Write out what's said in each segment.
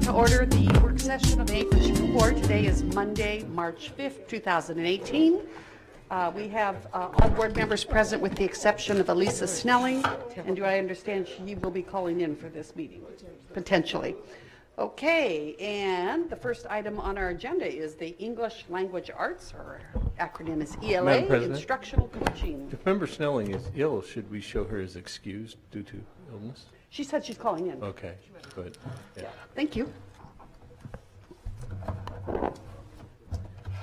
to order the work session of the Anchorage School Board. Today is Monday, March 5th, 2018. We have all board members present with the exception of Elisa Snelling. And do I understand she will be calling in for this meeting? Potentially. Okay, and the first item on our agenda is the English Language Arts, or acronym is ELA, Instructional Coaching. If Member Snelling is ill, should we show her as excused due to illness? She said she's calling in. Okay, good. Yeah. Thank you.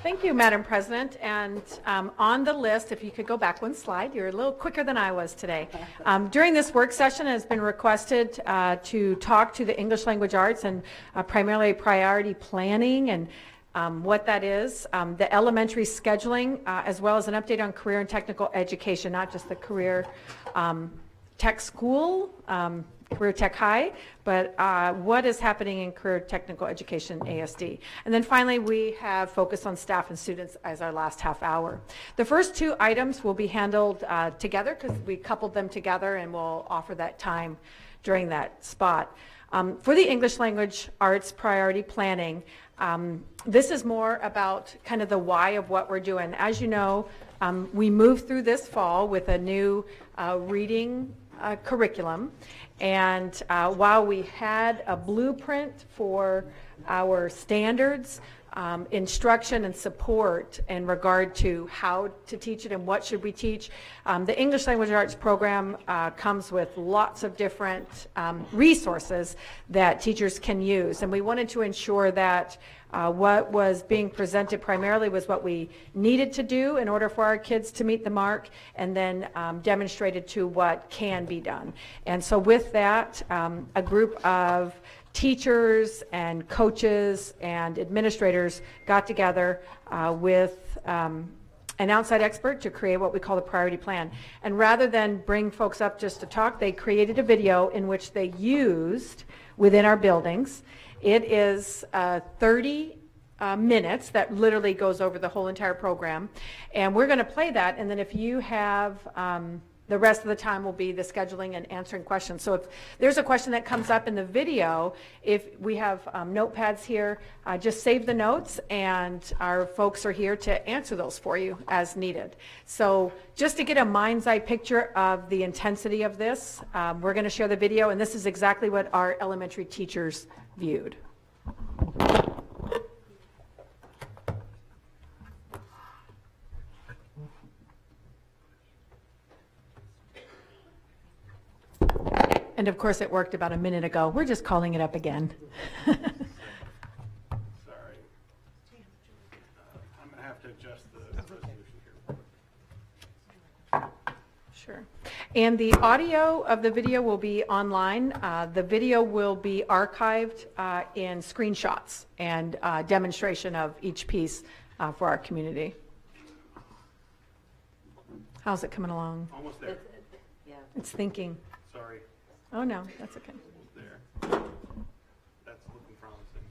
Thank you, Madam President. And on the list, if you could go back one slide, you're a little quicker than I was today. During this work session, it has been requested to talk to the English Language Arts and primarily priority planning and what that is, the elementary scheduling, as well as an update on career and technical education, not just the career tech school, Career Tech High, but what is happening in Career Technical Education ASD. And then finally, we have focused on staff and students as our last half hour. The first two items will be handled together because we coupled them together, and we'll offer that time during that spot. For the English Language Arts priority planning, this is more about kind of the why of what we're doing. As you know, we moved through this fall with a new reading curriculum, and while we had a blueprint for our standards, instruction and support in regard to how to teach it and what should we teach, the English Language Arts program comes with lots of different resources that teachers can use, and we wanted to ensure that what was being presented primarily was what we needed to do in order for our kids to meet the mark, and then demonstrated to what can be done. And so with that, a group of teachers and coaches and administrators got together with an outside expert to create what we call the priority plan. And rather than bring folks up just to talk, they created a video in which they used within our buildings. It is 30 minutes that literally goes over the whole entire program. And we're going to play that, and then if you have the rest of the time will be the scheduling and answering questions. So if there's a question that comes up in the video, if we have notepads here, just save the notes, and our folks are here to answer those for you as needed. So just to get a mind's eye picture of the intensity of this, we're going to share the video, and this is exactly what our elementary teachers viewed. And of course it worked about a minute ago. We're just calling it up again. Sorry. I'm going to have to adjust the resolution here. Sure. And the audio of the video will be online. The video will be archived in screenshots and demonstration of each piece for our community. How's it coming along? Almost there. It's thinking. Sorry. Oh no, that's okay. Almost there. That's looking promising.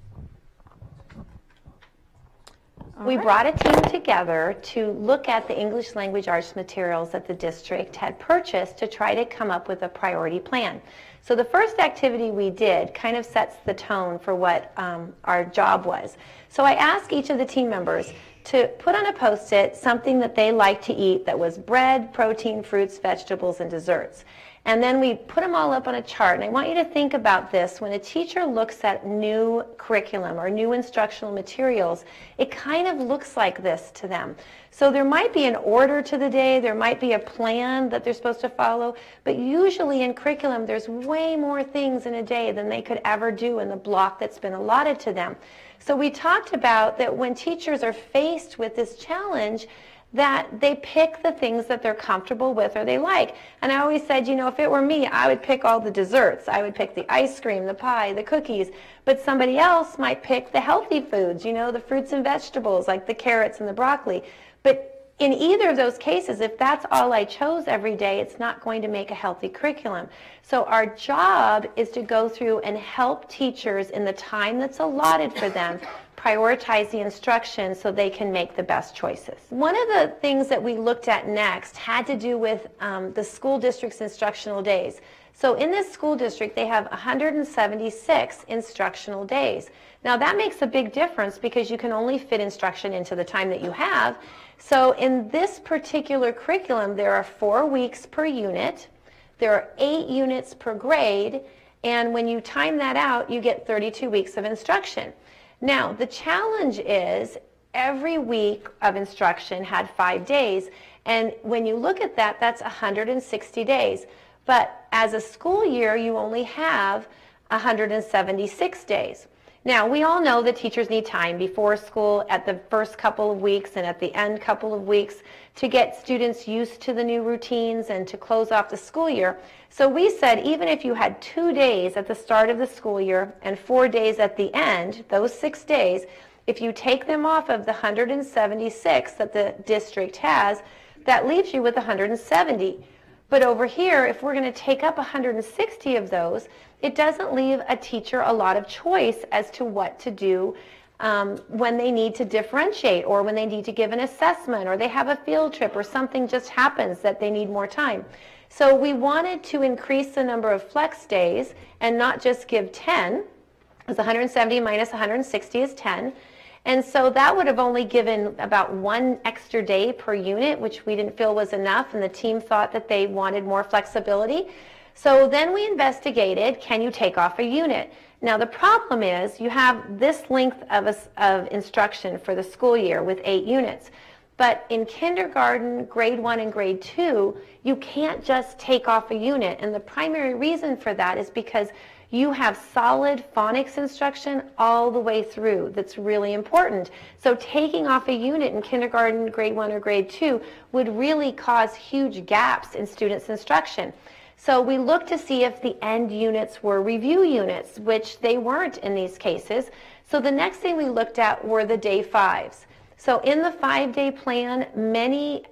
We brought a team together to look at the English Language Arts materials that the district had purchased to try to come up with a priority plan. So the first activity we did kind of sets the tone for what our job was. So I asked each of the team members to put on a Post-it something that they like to eat that was bread, protein, fruits, vegetables, and desserts. And then we put them all up on a chart. And I want you to think about this. When a teacher looks at new curriculum or new instructional materials, it kind of looks like this to them. So there might be an order to the day. There might be a plan that they're supposed to follow. But usually in curriculum, there's way more things in a day than they could ever do in the block that's been allotted to them. So we talked about that when teachers are faced with this challenge, that they pick the things that they're comfortable with or they like. And I always said, you know, if it were me, I would pick all the desserts. I would pick the ice cream, the pie, the cookies. But somebody else might pick the healthy foods, you know, the fruits and vegetables like the carrots and the broccoli. But in either of those cases, if that's all I chose every day, it's not going to make a healthy curriculum. So our job is to go through and help teachers in the time that's allotted for them prioritize the instruction so they can make the best choices. One of the things that we looked at next had to do with the school district's instructional days. So in this school district, they have 176 instructional days. Now that makes a big difference because you can only fit instruction into the time that you have. So in this particular curriculum, there are 4 weeks per unit, there are 8 units per grade, and when you time that out, you get 32 weeks of instruction. Now, the challenge is every week of instruction had 5 days, and when you look at that, that's 160 days. But as a school year, you only have 176 days. Now, we all know that teachers need time before school, at the first couple of weeks and at the end couple of weeks, to get students used to the new routines and to close off the school year. So we said even if you had 2 days at the start of the school year and 4 days at the end, those 6 days, if you take them off of the 176 that the district has, that leaves you with 170. But over here, if we're going to take up 160 of those, it doesn't leave a teacher a lot of choice as to what to do when they need to differentiate, or when they need to give an assessment, or they have a field trip, or something just happens that they need more time. So we wanted to increase the number of flex days and not just give 10, because 170 minus 160 is 10. And so that would have only given about 1 extra day per unit, which we didn't feel was enough, and the team thought that they wanted more flexibility. So then we investigated, can you take off a unit? Now the problem is you have this length of instruction for the school year with 8 units. But in kindergarten, grade 1 and grade 2, you can't just take off a unit. And the primary reason for that is because you have solid phonics instruction all the way through. That's really important. So taking off a unit in kindergarten, grade 1 or grade 2 would really cause huge gaps in students' instruction. So we looked to see if the end units were review units, which they weren't in these cases. So the next thing we looked at were the day 5s. So in the 5-day plan, many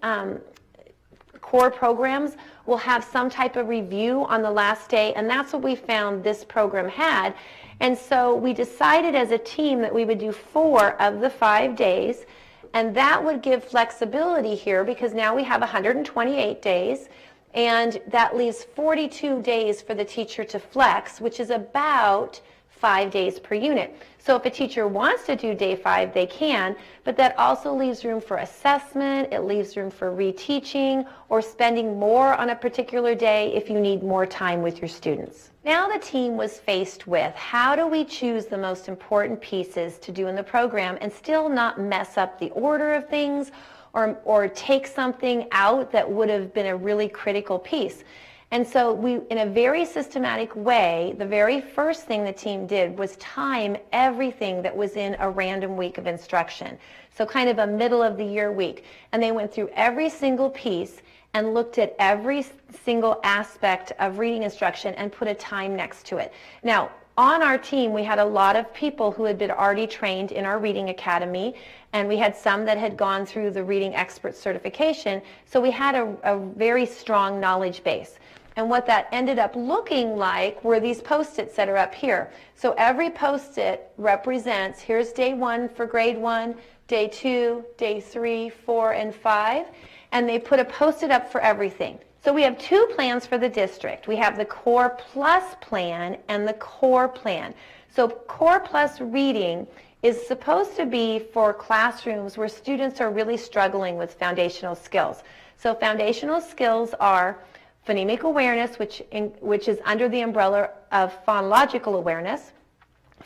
core programs will have some type of review on the last day, and that's what we found this program had. And so we decided as a team that we would do 4 of the 5 days, and that would give flexibility here because now we have 128 days, and that leaves 42 days for the teacher to flex, which is about 5 days per unit. So if a teacher wants to do day 5, they can, but that also leaves room for assessment, it leaves room for reteaching, or spending more on a particular day if you need more time with your students. Now the team was faced with, how do we choose the most important pieces to do in the program and still not mess up the order of things, or take something out that would have been a really critical piece? And so we, in a very systematic way, the very first thing the team did was time everything that was in a random week of instruction. So kind of a middle of the year week. And they went through every single piece and looked at every single aspect of reading instruction and put a time next to it. Now, on our team, we had a lot of people who had been already trained in our reading academy, and we had some that had gone through the reading expert certification, so we had a very strong knowledge base. And what that ended up looking like were these Post-its that are up here. So every Post-it represents, here's day 1 for grade 1, day 2, day 3, 4, and 5, and they put a Post-it up for everything. So we have 2 plans for the district. We have the Core Plus plan and the Core plan. So Core Plus reading is supposed to be for classrooms where students are really struggling with foundational skills. So foundational skills are phonemic awareness, which is under the umbrella of phonological awareness,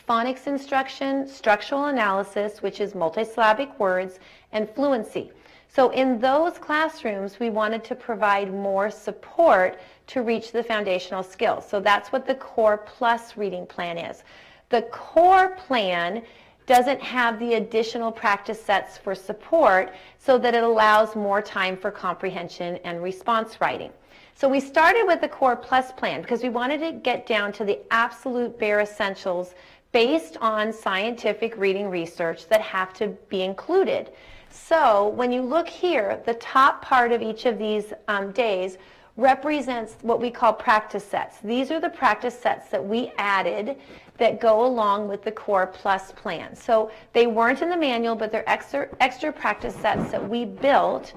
phonics instruction, structural analysis, which is multisyllabic words, and fluency. So in those classrooms, we wanted to provide more support to reach the foundational skills. So that's what the Core Plus reading plan is. The Core plan doesn't have the additional practice sets for support so that it allows more time for comprehension and response writing. So we started with the Core Plus plan because we wanted to get down to the absolute bare essentials based on scientific reading research that have to be included. So when you look here, the top part of each of these days represents what we call practice sets. These are the practice sets that we added that go along with the Core Plus plan. So they weren't in the manual, but they're extra practice sets that we built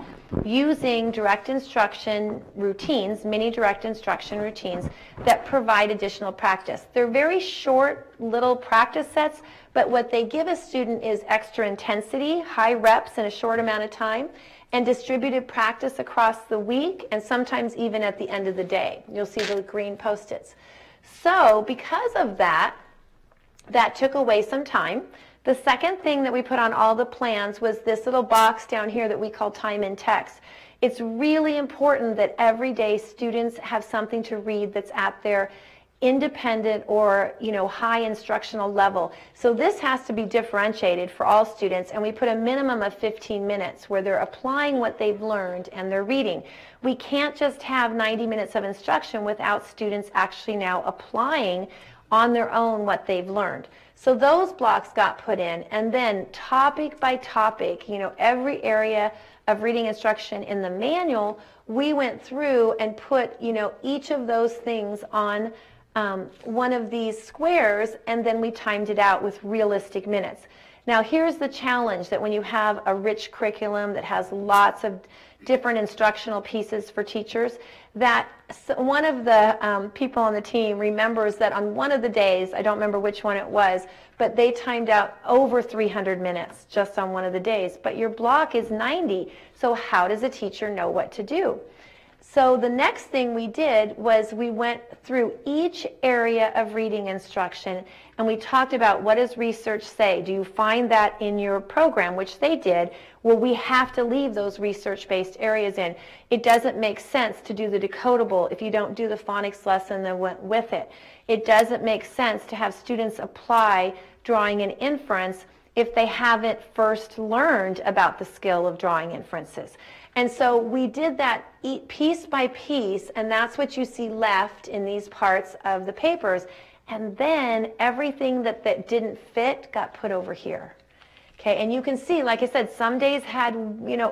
using direct instruction routines, mini direct instruction routines that provide additional practice. They're very short little practice sets, but what they give a student is extra intensity, high reps in a short amount of time, and distributed practice across the week, and sometimes even at the end of the day. You'll see the green Post-its. So because of that, that took away some time. The second thing that we put on all the plans was this little box down here that we call time in text. It's really important that every day students have something to read that's at their independent or high instructional level. So this has to be differentiated for all students, and we put a minimum of 15 minutes where they're applying what they've learned and they're reading. We can't just have 90 minutes of instruction without students actually now applying on their own what they've learned. So those blocks got put in, and then topic by topic, every area of reading instruction in the manual, we went through and put each of those things on one of these squares, and then we timed it out with realistic minutes. Now here's the challenge, that when you have a rich curriculum that has lots of different instructional pieces for teachers, that one of the people on the team remembers that on one of the days, I don't remember which one it was, but they timed out over 300 minutes just on one of the days. But your block is 90, so how does a teacher know what to do? So the next thing we did was we went through each area of reading instruction, and we talked about, what does research say? Do you find that in your program, which they did? Well, we have to leave those research-based areas in. It doesn't make sense to do the decodable if you don't do the phonics lesson that went with it. It doesn't make sense to have students apply drawing and inference if they haven't first learned about the skill of drawing inferences. And so we did that piece by piece, and that's what you see left in these parts of the papers. And then everything that didn't fit got put over here. Okay, and you can see, like I said, some days had,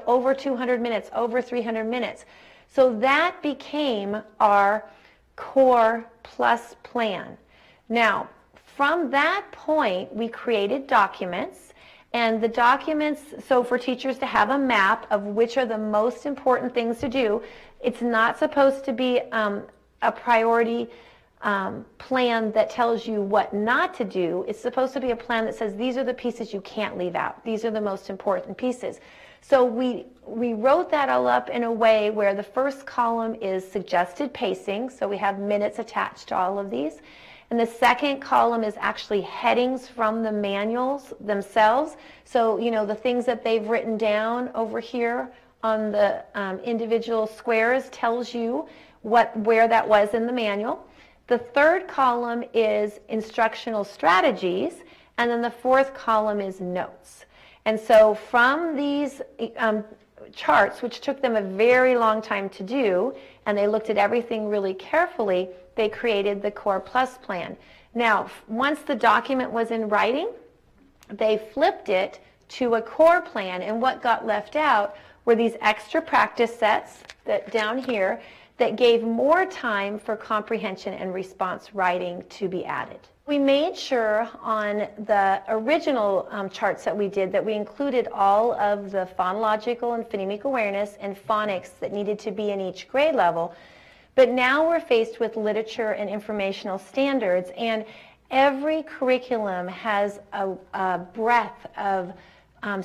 over 200 minutes, over 300 minutes. So that became our Core Plus plan. Now, from that point, we created documents. And the documents, so for teachers to have a map of which are the most important things to do, it's not supposed to be a priority plan that tells you what not to do. It's supposed to be a plan that says these are the pieces you can't leave out. These are the most important pieces. So we wrote that all up in a way where the first column is suggested pacing, so we have minutes attached to all of these. And the second column is actually headings from the manuals themselves. So, the things that they've written down over here on the individual squares tells you where that was in the manual. The third column is instructional strategies, and then the fourth column is notes. And so from these charts, which took them a very long time to do, and they looked at everything really carefully, they created the Core Plus plan. Now, once the document was in writing, they flipped it to a core plan, and what got left out were these extra practice sets that down here that gave more time for comprehension and response writing to be added. We made sure on the original charts that we did that we included all of the phonological and phonemic awareness and phonics that needed to be in each grade level. But now we're faced with literature and informational standards, and every curriculum has a breadth of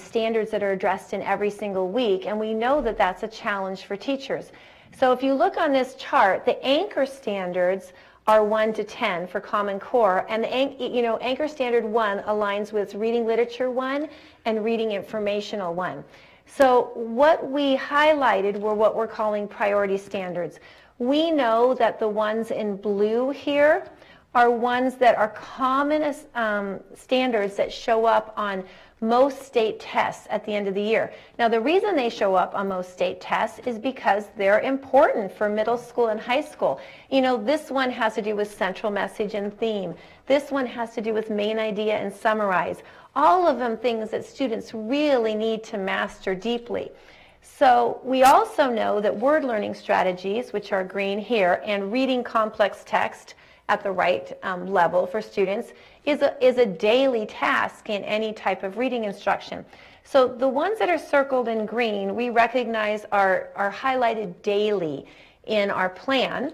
standards that are addressed in every single week, and we know that that's a challenge for teachers. So if you look on this chart, the anchor standards are 1 to 10 for Common Core, and the Anchor Standard 1 aligns with Reading Literature 1 and Reading Informational 1. So what we highlighted were what we're calling priority standards. We know that the ones in blue here are ones that are common standards that show up on most state tests at the end of the year. Now, the reason they show up on most state tests is because they're important for middle school and high school. This one has to do with central message and theme. This one has to do with main idea and summarize. All of them things that students really need to master deeply. So we also know that word learning strategies, which are green here, and reading complex text at the right level for students is a daily task in any type of reading instruction. So the ones that are circled in green, we recognize are highlighted daily in our plan,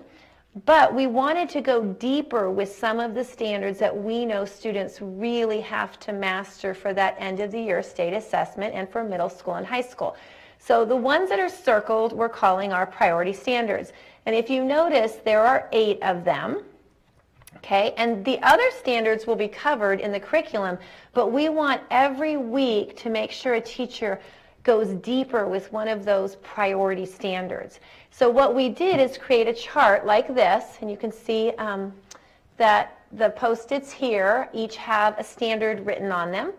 but we wanted to go deeper with some of the standards that we know students really have to master for that end of the year state assessment and for middle school and high school. So the ones that are circled we're calling our priority standards. And if you notice, there are 8 of them. Okay, and the other standards will be covered in the curriculum, but we want every week to make sure a teacher goes deeper with one of those priority standards. So what we did is create a chart like this, and you can see that the Post-its here each have a standard written on them.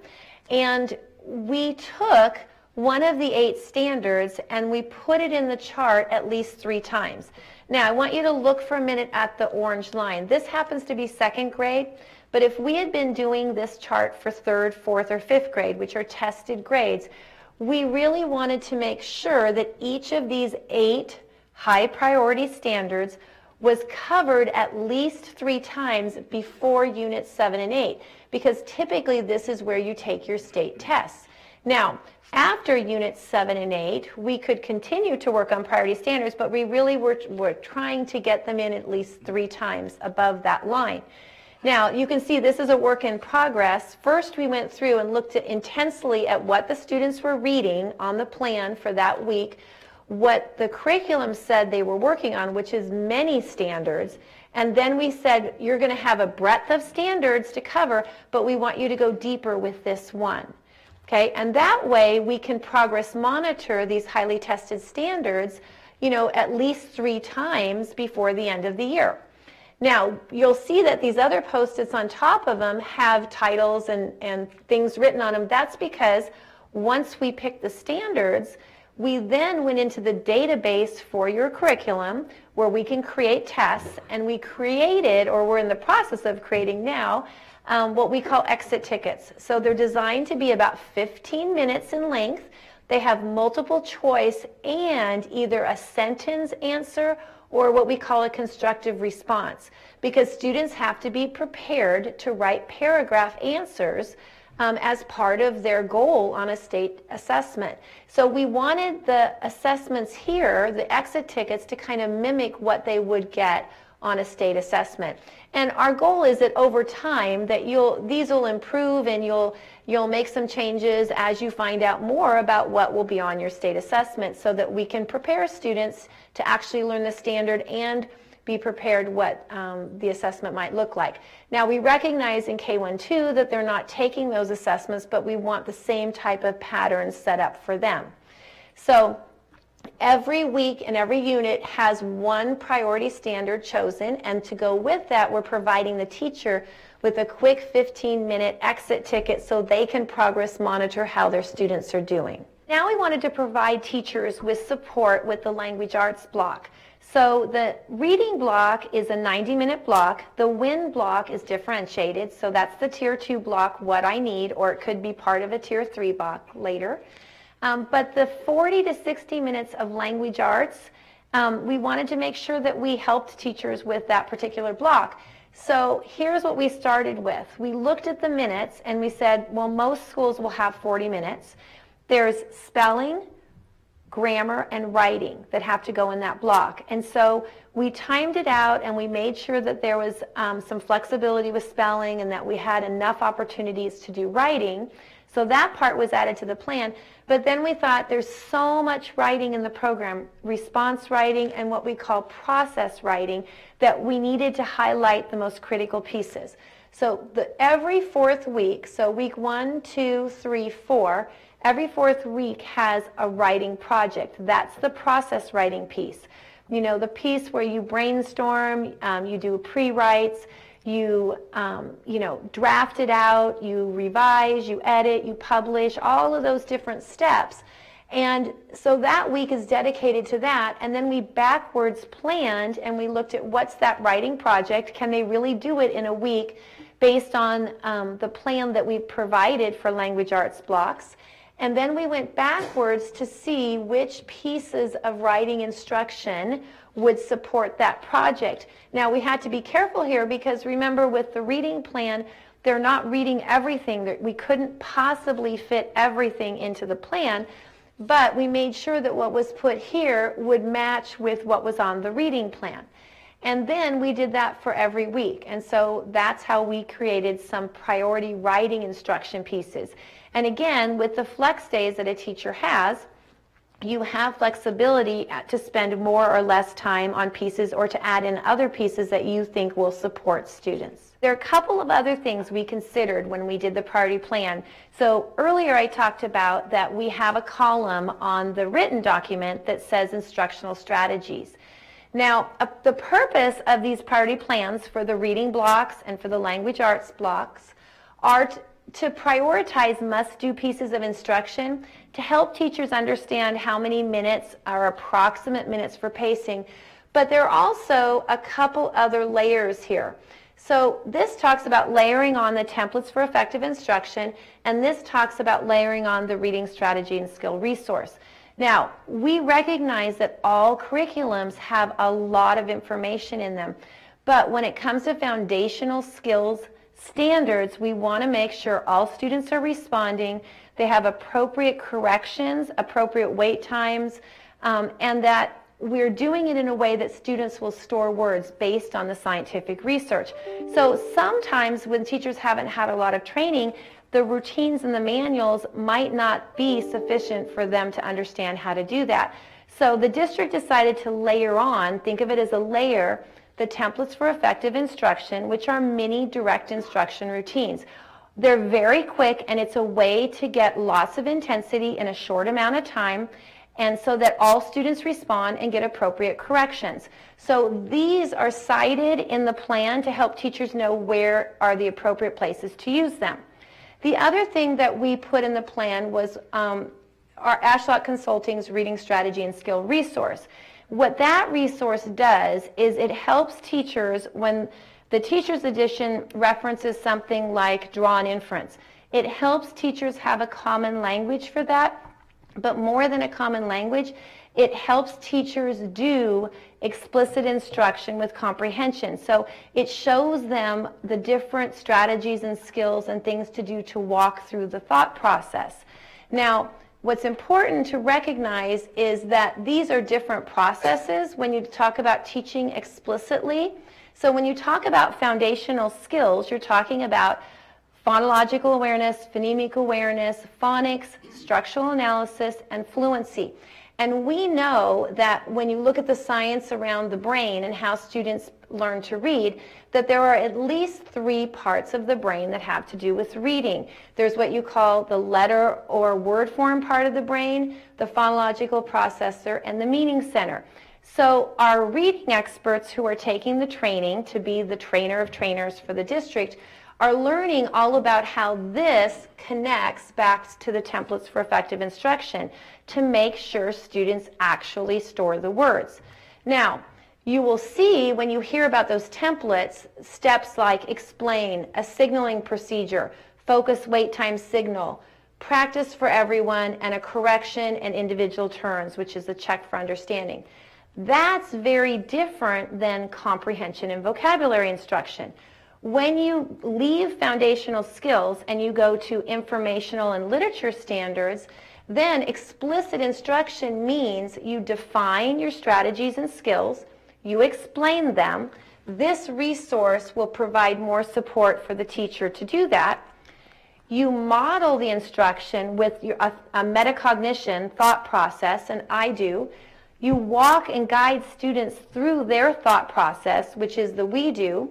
And we took one of the 8 standards and we put it in the chart at least 3 times. Now, I want you to look for a minute at the orange line. This happens to be 2nd grade, but if we had been doing this chart for 3rd, 4th, or 5th grade, which are tested grades, we really wanted to make sure that each of these 8 high priority standards was covered at least 3 times before Units 7 and 8, because typically this is where you take your state tests. Now, after Units 7 and 8, we could continue to work on priority standards, but we really were trying to get them in at least 3 times above that line. Now, you can see this is a work in progress. First, we went through and looked intensely at what the students were reading on the plan for that week, what the curriculum said they were working on, which is many standards, and then we said, you're going to have a breadth of standards to cover, but we want you to go deeper with this one. Okay, and that way we can progress monitor these highly tested standards, you know, at least 3 times before the end of the year. Now, you'll see that these other Post-its on top of them have titles and things written on them. That's because once we picked the standards, we then went into the database for your curriculum where we can create tests, and we created, or we're in the process of creating now, what we call exit tickets. So they're designed to be about 15 minutes in length. They have multiple choice and either a sentence answer or what we call a constructive response, because students have to be prepared to write paragraph answers as part of their goal on a state assessment. So we wanted the assessments here, the exit tickets, to kind of mimic what they would get on a state assessment. And our goal is that over time that these will improve, and you'll make some changes as you find out more about what will be on your state assessment, so that we can prepare students to actually learn the standard and be prepared what the assessment might look like. Now, we recognize in K-1-2 that they're not taking those assessments, but we want the same type of patterns set up for them. So every week and every unit has one priority standard chosen, and to go with that, we're providing the teacher with a quick 15-minute exit ticket so they can progress monitor how their students are doing. Now we wanted to provide teachers with support with the language arts block. So the reading block is a 90-minute block. The WIN block is differentiated, so that's the Tier 2 block, what I need, or it could be part of a Tier 3 block later. But the 40 to 60 minutes of language arts, we wanted to make sure that we helped teachers with that particular block. So here's what we started with. We looked at the minutes and we said, well, most schools will have 40 minutes. There's spelling, grammar, and writing that have to go in that block. And so we timed it out and we made sure that there was some flexibility with spelling and that we had enough opportunities to do writing. So that part was added to the plan. But then we thought there's so much writing in the program, response writing and what we call process writing, that we needed to highlight the most critical pieces. So every 4th week, so week 1, 2, 3, 4, every 4th week has a writing project. That's the process writing piece. You know, the piece where you brainstorm, you do pre-writes, you draft it out, you revise, you edit, you publish, all of those different steps. And so that week is dedicated to that, and then we backwards planned and we looked at what's that writing project, can they really do it in a week based on the plan that we provided for language arts blocks. And then we went backwards to see which pieces of writing instruction would support that project. Now, we had to be careful here because remember, with the reading plan, they're not reading everything. We couldn't possibly fit everything into the plan, but we made sure that what was put here would match with what was on the reading plan. And then we did that for every week. And so that's how we created some priority writing instruction pieces. And again, with the flex days that a teacher has, you have flexibility to spend more or less time on pieces or to add in other pieces that you think will support students. There are a couple of other things we considered when we did the priority plan. So earlier I talked about that we have a column on the written document that says instructional strategies. Now, the purpose of these priority plans for the reading blocks and for the language arts blocks are to prioritize must-do pieces of instruction to help teachers understand how many minutes are approximate minutes for pacing. But there are also a couple other layers here. So this talks about layering on the templates for effective instruction, and this talks about layering on the reading strategy and skill resource. Now, we recognize that all curriculums have a lot of information in them, but when it comes to foundational skills standards, we want to make sure all students are responding, they have appropriate corrections, appropriate wait times, and that we're doing it in a way that students will store words based on the scientific research. So sometimes when teachers haven't had a lot of training, the routines and the manuals might not be sufficient for them to understand how to do that. So the district decided to layer on, think of it as a layer, the templates for effective instruction, which are mini direct instruction routines. They're very quick, and it's a way to get lots of intensity in a short amount of time, and so that all students respond and get appropriate corrections. So these are cited in the plan to help teachers know where are the appropriate places to use them. The other thing that we put in the plan was our Ashlock Consulting's Reading Strategy and Skill Resource. What that resource does is it helps teachers when the Teacher's Edition references something like draw an inference. It helps teachers have a common language for that, but more than a common language, it helps teachers do explicit instruction with comprehension. So it shows them the different strategies and skills and things to do to walk through the thought process. Now, what's important to recognize is that these are different processes when you talk about teaching explicitly. So when you talk about foundational skills, you're talking about phonological awareness, phonemic awareness, phonics, structural analysis, and fluency. And we know that when you look at the science around the brain and how students learn to read, that there are at least 3 parts of the brain that have to do with reading. There's what you call the letter or word form part of the brain, the phonological processor, and the meaning center. So our reading experts who are taking the training to be the trainer of trainers for the district are learning all about how this connects back to the templates for effective instruction to make sure students actually store the words. Now, you will see when you hear about those templates, steps like explain, a signaling procedure, focus, wait time, signal, practice for everyone, and a correction and individual turns, which is the check for understanding. That's very different than comprehension and vocabulary instruction. When you leave foundational skills and you go to informational and literature standards, then explicit instruction means you define your strategies and skills, you explain them. This resource will provide more support for the teacher to do that. You model the instruction with a metacognition thought process, and I do. You walk and guide students through their thought process, which is the we do.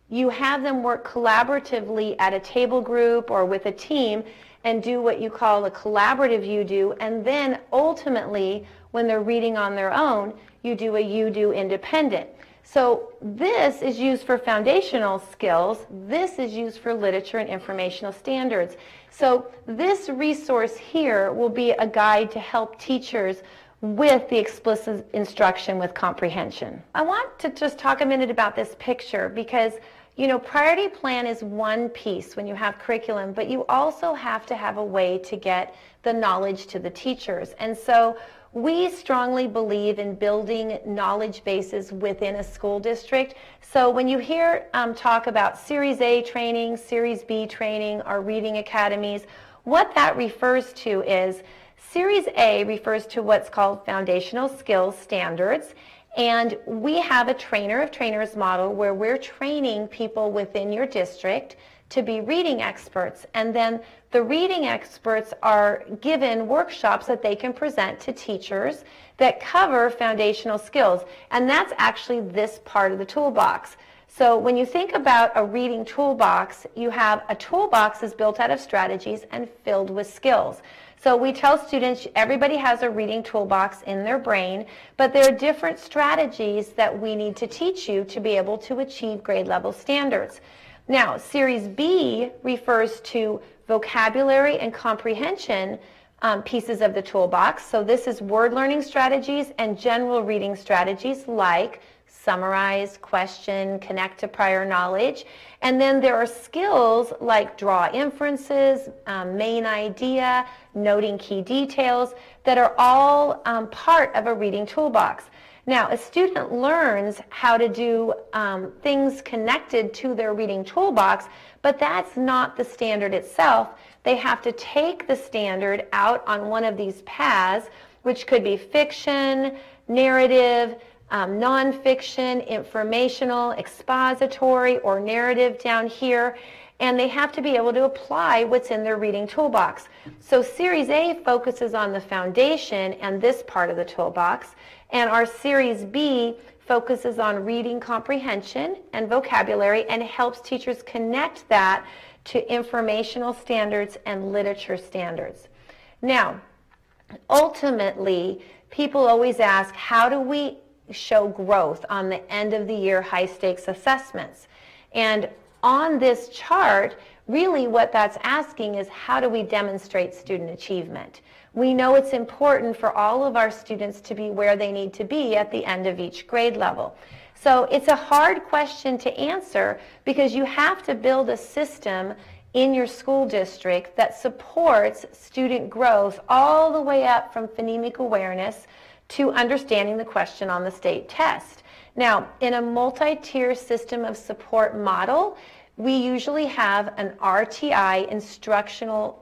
You have them work collaboratively at a table group or with a team and do what you call a collaborative you do, and then ultimately when they're reading on their own, you do a you do independent. So this is used for foundational skills, this is used for literature and informational standards. So this resource here will be a guide to help teachers with the explicit instruction with comprehension. I want to just talk a minute about this picture because you know, priority plan is one piece when you have curriculum, but you also have to have a way to get the knowledge to the teachers. And so we strongly believe in building knowledge bases within a school district. So when you hear talk about Series A training, Series B training, or reading academies, what that refers to is Series A refers to what's called foundational skills standards. And we have a trainer of trainers model where we're training people within your district to be reading experts. And then the reading experts are given workshops that they can present to teachers that cover foundational skills. And that's actually this part of the toolbox. So when you think about a reading toolbox, you have a toolbox that's built out of strategies and filled with skills. So we tell students everybody has a reading toolbox in their brain, but there are different strategies that we need to teach you to be able to achieve grade level standards. Now, Series B refers to vocabulary and comprehension pieces of the toolbox. So this is word learning strategies and general reading strategies like summarize, question, connect to prior knowledge. And then there are skills like draw inferences, main idea, noting key details that are all part of a reading toolbox. Now, a student learns how to do things connected to their reading toolbox, but that's not the standard itself. They have to take the standard out on one of these paths, which could be fiction, narrative, nonfiction, informational, expository, or narrative down here, and they have to be able to apply what's in their reading toolbox. So Series A focuses on the foundation and this part of the toolbox, and our Series B focuses on reading comprehension and vocabulary and helps teachers connect that to informational standards and literature standards. Now, ultimately, people always ask, how do we show growth on the end of the year high stakes assessments? And on this chart, really what that's asking is, how do we demonstrate student achievement? We know it's important for all of our students to be where they need to be at the end of each grade level. So it's a hard question to answer because you have to build a system in your school district that supports student growth all the way up from phonemic awareness to understanding the question on the state test. Now, in a multi-tier system of support model, we usually have an RTI instructional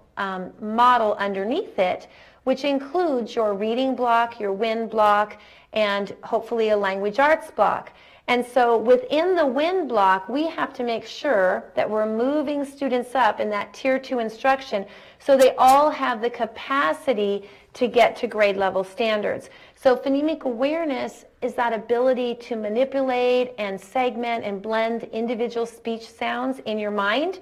model underneath it, which includes your reading block, your WIN block, and hopefully a language arts block. And so within the WIN block, we have to make sure that we're moving students up in that Tier 2 instruction so they all have the capacity to get to grade level standards. So phonemic awareness is that ability to manipulate and segment and blend individual speech sounds in your mind.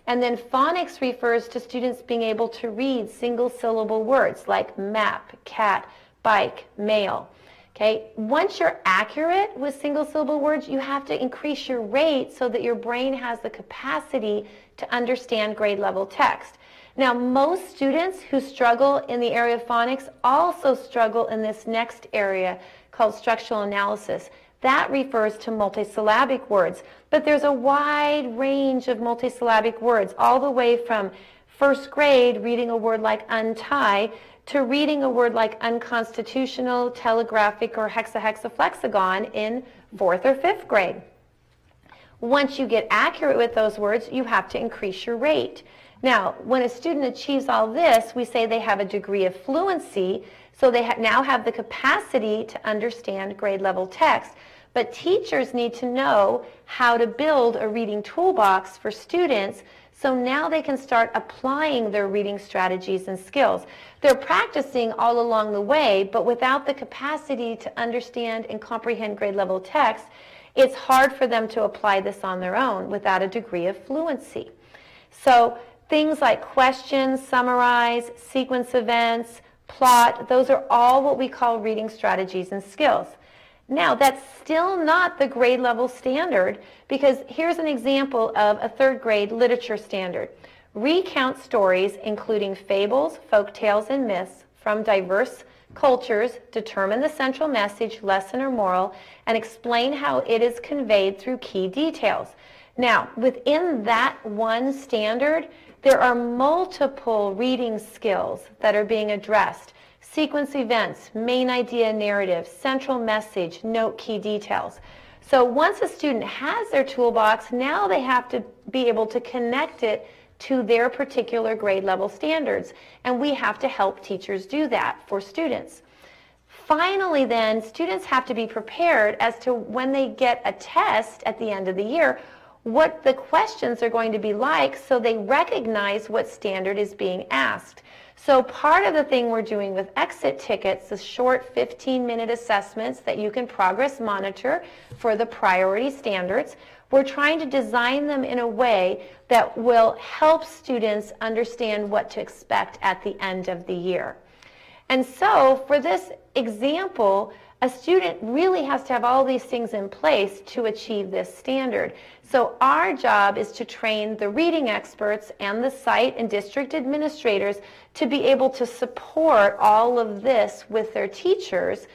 And then phonics refers to students being able to read single syllable words like map, cat, bike, mail. Okay, once you're accurate with single syllable words, you have to increase your rate so that your brain has the capacity to understand grade level text. Now, most students who struggle in the area of phonics also struggle in this next area called structural analysis. That refers to multisyllabic words, but there's a wide range of multisyllabic words, all the way from first grade reading a word like untie to reading a word like unconstitutional, telegraphic, or hexaflexagon in 4th or 5th grade. Once you get accurate with those words, you have to increase your rate. Now, when a student achieves all this, we say they have a degree of fluency, so they now have the capacity to understand grade level text. But teachers need to know how to build a reading toolbox for students, so now they can start applying their reading strategies and skills. They're practicing all along the way, but without the capacity to understand and comprehend grade level text, it's hard for them to apply this on their own without a degree of fluency. So things like questions, summarize, sequence events, plot, those are all what we call reading strategies and skills. Now, that's still not the grade level standard, because here's an example of a 3rd grade literature standard. Recount stories including fables, folk tales, and myths from diverse cultures, determine the central message, lesson, or moral, and explain how it is conveyed through key details. Now, within that one standard, there are multiple reading skills that are being addressed. Sequence events, main idea narrative, central message, note key details. So once a student has their toolbox, now they have to be able to connect it to their particular grade level standards. And we have to help teachers do that for students. Finally then, students have to be prepared as to when they get a test at the end of the year, what the questions are going to be like so they recognize what standard is being asked. So part of the thing we're doing with exit tickets, the short 15-minute assessments that you can progress monitor for the priority standards, we're trying to design them in a way that will help students understand what to expect at the end of the year. And so for this example, a student really has to have all these things in place to achieve this standard. So our job is to train the reading experts and the site and district administrators to be able to support all of this with their teachers.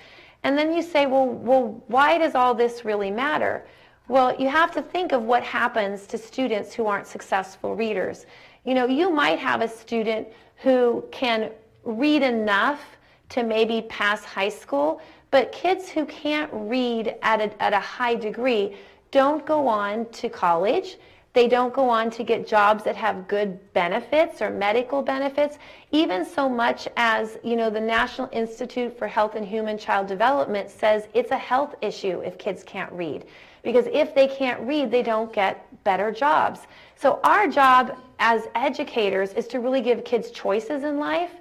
And then you say, well, why does all this really matter? Well, you have to think of what happens to students who aren't successful readers. You know, you might have a student who can read enough to maybe pass high school, but kids who can't read at a high degree don't go on to college. They don't go on to get jobs that have good benefits or medical benefits, even so much as, you know, the National Institute for Health and Human Child Development says it's a health issue if kids can't read. Because if they can't read, they don't get better jobs. So our job as educators is to really give kids choices in life.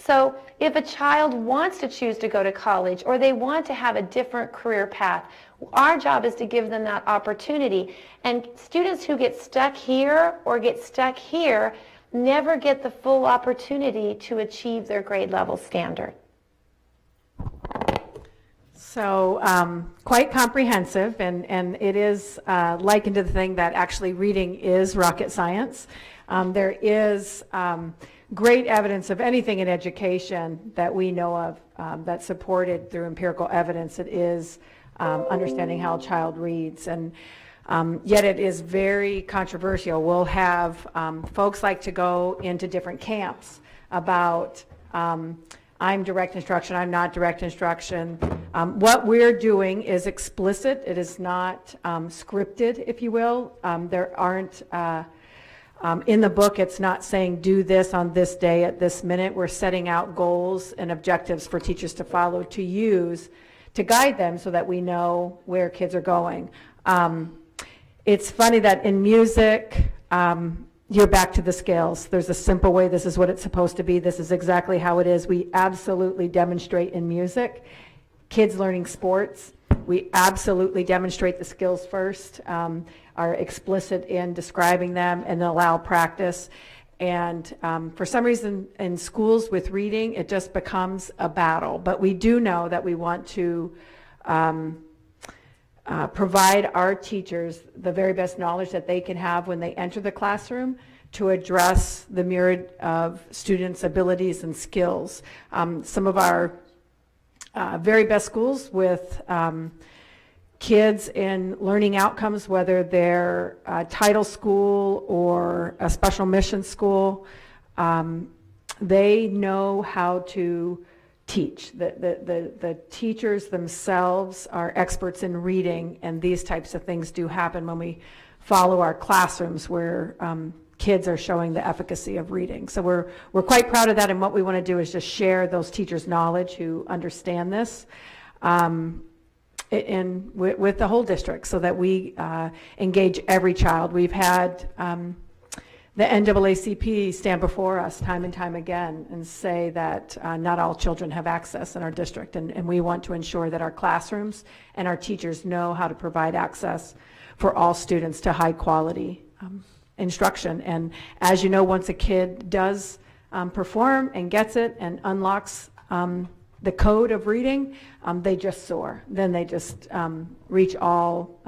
So if a child wants to choose to go to college or they want to have a different career path, our job is to give them that opportunity. And students who get stuck here or get stuck here never get the full opportunity to achieve their grade level standard. So quite comprehensive, and it is likened to the thing that actually reading is rocket science. There is great evidence of anything in education that we know of that's supported through empirical evidence. It is understanding how a child reads, and yet it is very controversial. We'll have folks like to go into different camps about I'm direct instruction, I'm not direct instruction. What we're doing is explicit. It is not scripted, if you will. There aren't in the book, it's not saying do this on this day at this minute. We're setting out goals and objectives for teachers to follow, to use, to guide them so that we know where kids are going. It's funny that in music, you're back to the scales. There's a simple way. This is what it's supposed to be. This is exactly how it is. We absolutely demonstrate in music. Kids learning sports, we absolutely demonstrate the skills first, are explicit in describing them, and allow practice. And for some reason in schools with reading, it just becomes a battle. But we do know that we want to provide our teachers the very best knowledge that they can have when they enter the classroom to address the myriad of students' abilities and skills. Some of our very best schools with kids in learning outcomes, whether they're a title school or a special mission school, they know how to teach. The teachers themselves are experts in reading, and these types of things do happen when we follow our classrooms where kids are showing the efficacy of reading. So we're quite proud of that, and what we want to do is just share those teachers' knowledge who understand this with the whole district so that we engage every child. We've had the NAACP stand before us time and time again and say that not all children have access in our district, and we want to ensure that our classrooms and our teachers know how to provide access for all students to high quality instruction. And as you know, once a kid does perform and gets it and unlocks the code of reading, they just soar. Then they just reach all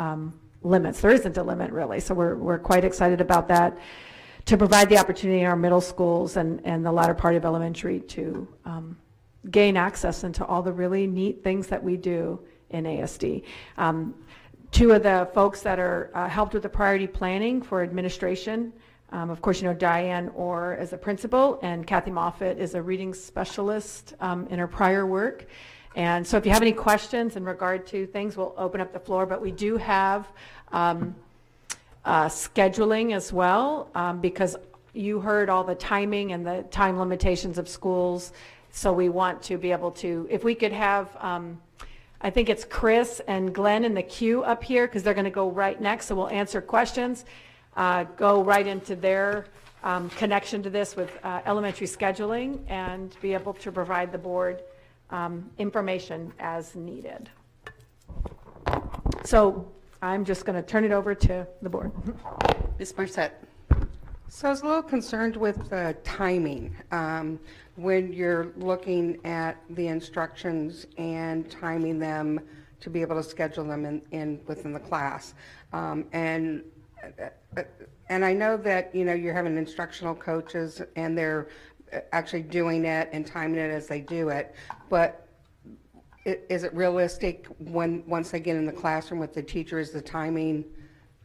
limits. There isn't a limit really, so we're quite excited about that, to provide the opportunity in our middle schools and the latter part of elementary to gain access into all the really neat things that we do in ASD. Two of the folks that are helped with the priority planning for administration. Of course, you know Diane Orr as a principal, and Kathy Moffett is a reading specialist in her prior work. And so if you have any questions in regard to things, we'll open up the floor. But we do have scheduling as well, because you heard all the timing and the time limitations of schools. So we want to be able to, if we could have, I think it's Chris and Glenn in the queue up here, because they're going to go right next. So we'll answer questions, go right into their connection to this with elementary scheduling, and be able to provide the board information as needed. So I'm just going to turn it over to the board. Ms. Marsett. So I was a little concerned with the timing when you're looking at the instructions and timing them to be able to schedule them within the class. And I know that, you know, you're having instructional coaches and they're actually doing it and timing it as they do it, but is it realistic once they get in the classroom with the teacher, is the timing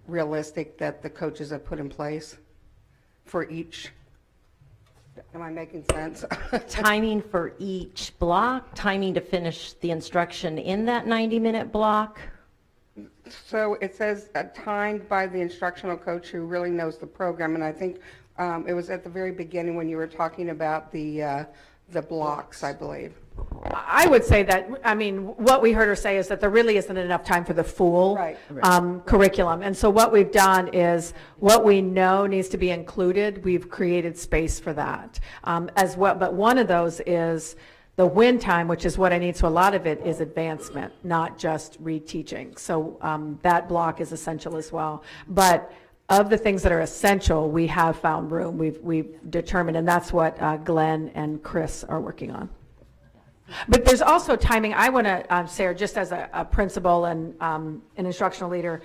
realistic that the coaches have put in place for each? Am I making sense? Timing for each block, timing to finish the instruction in that 90-minute block. So it says timed by the instructional coach who really knows the program, and I think it was at the very beginning when you were talking about the blocks, I believe. I would say that, I mean, what we heard her say is that there really isn't enough time for the full curriculum. And so what we've done is what we know needs to be included, we've created space for that as well. But one of those is the win time, which is what I need. So a lot of it is advancement, not just reteaching. So that block is essential as well. But of the things that are essential, we have found room. We've determined, and that's what Glenn and Chris are working on. But there's also timing. I want to, Sarah, just as a principal and an instructional leader,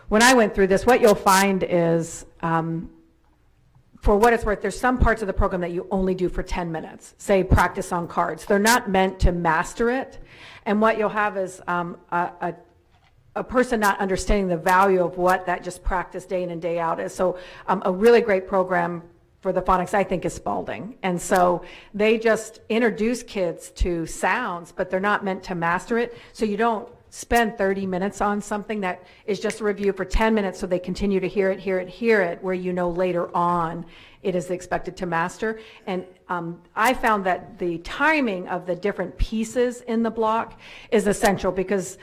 when I went through this, what you'll find is, for what it's worth, there's some parts of the program that you only do for 10 minutes, say practice on cards. They're not meant to master it. And what you'll have is a person not understanding the value of what that just practice day in and day out is. So a really great program for the phonics, I think, is Spalding. And so they just introduce kids to sounds, but they're not meant to master it. So you don't spend 30 minutes on something that is just a review for 10 minutes so they continue to hear it, where you know later on it is expected to master. And I found that the timing of the different pieces in the block is essential, because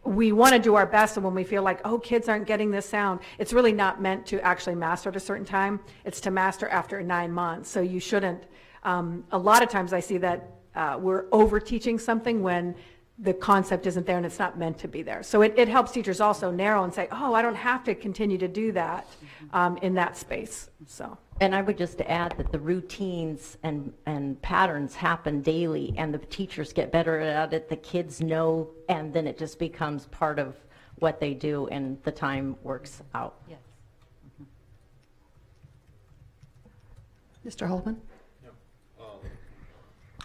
we want to do our best, and when we feel like, oh, kids aren't getting this sound, it's really not meant to actually master at a certain time. It's to master after 9 months. So you shouldn't, a lot of times I see that we're over teaching something when the concept isn't there and it's not meant to be there. So it helps teachers also narrow and say, oh, I don't have to continue to do that in that space. So. And I would just add that the routines and patterns happen daily, and the teachers get better at it, the kids know, and then it just becomes part of what they do, and the time works out. Yes. Mr. Holleman?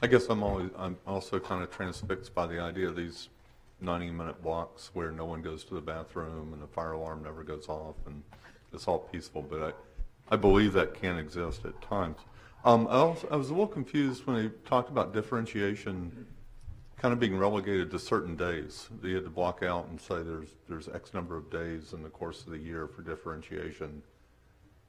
I guess I'm also kind of transfixed by the idea of these 90-minute blocks where no one goes to the bathroom and the fire alarm never goes off and it's all peaceful, but I believe that can exist at times. I was a little confused when they talked about differentiation kind of being relegated to certain days. You had to block out and say there's X number of days in the course of the year for differentiation.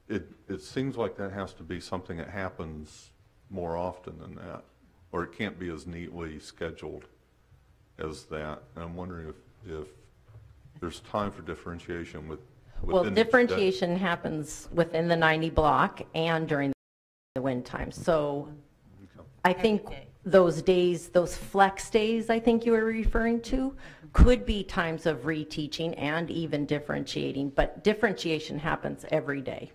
It seems like that has to be something that happens more often than that, or it can't be as neatly scheduled as that. And I'm wondering if there's time for differentiation within well, differentiation happens within the 90 block and during the win time. So I think those days, those flex days I think you were referring to, could be times of reteaching and even differentiating, but differentiation happens every day.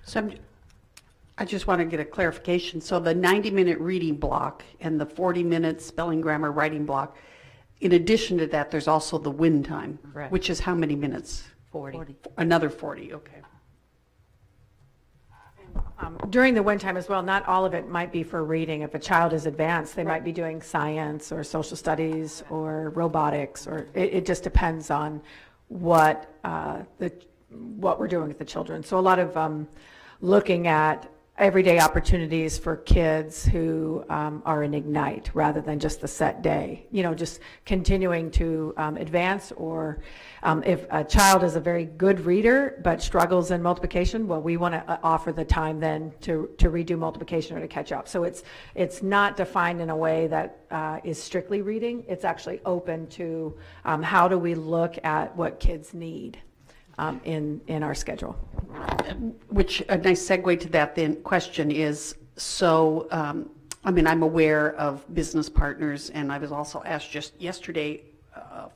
So I just want to get a clarification. So the 90-minute reading block and the 40-minute spelling, grammar, writing block, in addition to that, there's also the win time, Correct. Which is how many minutes? 40. Another 40, okay. During the wind time as well, not all of it might be for reading. If a child is advanced, they might be doing science or social studies or robotics, or it just depends on what we're doing with the children. So a lot of looking at everyday opportunities for kids who are in Ignite rather than just the set day, you know, just continuing to advance. Or if a child is a very good reader but struggles in multiplication, well, we want to offer the time then to redo multiplication or to catch up. So it's not defined in a way that is strictly reading. It's actually open to how do we look at what kids need in our schedule. Which, a nice segue to that then question is, so, I mean, I'm aware of business partners, and I was also asked just yesterday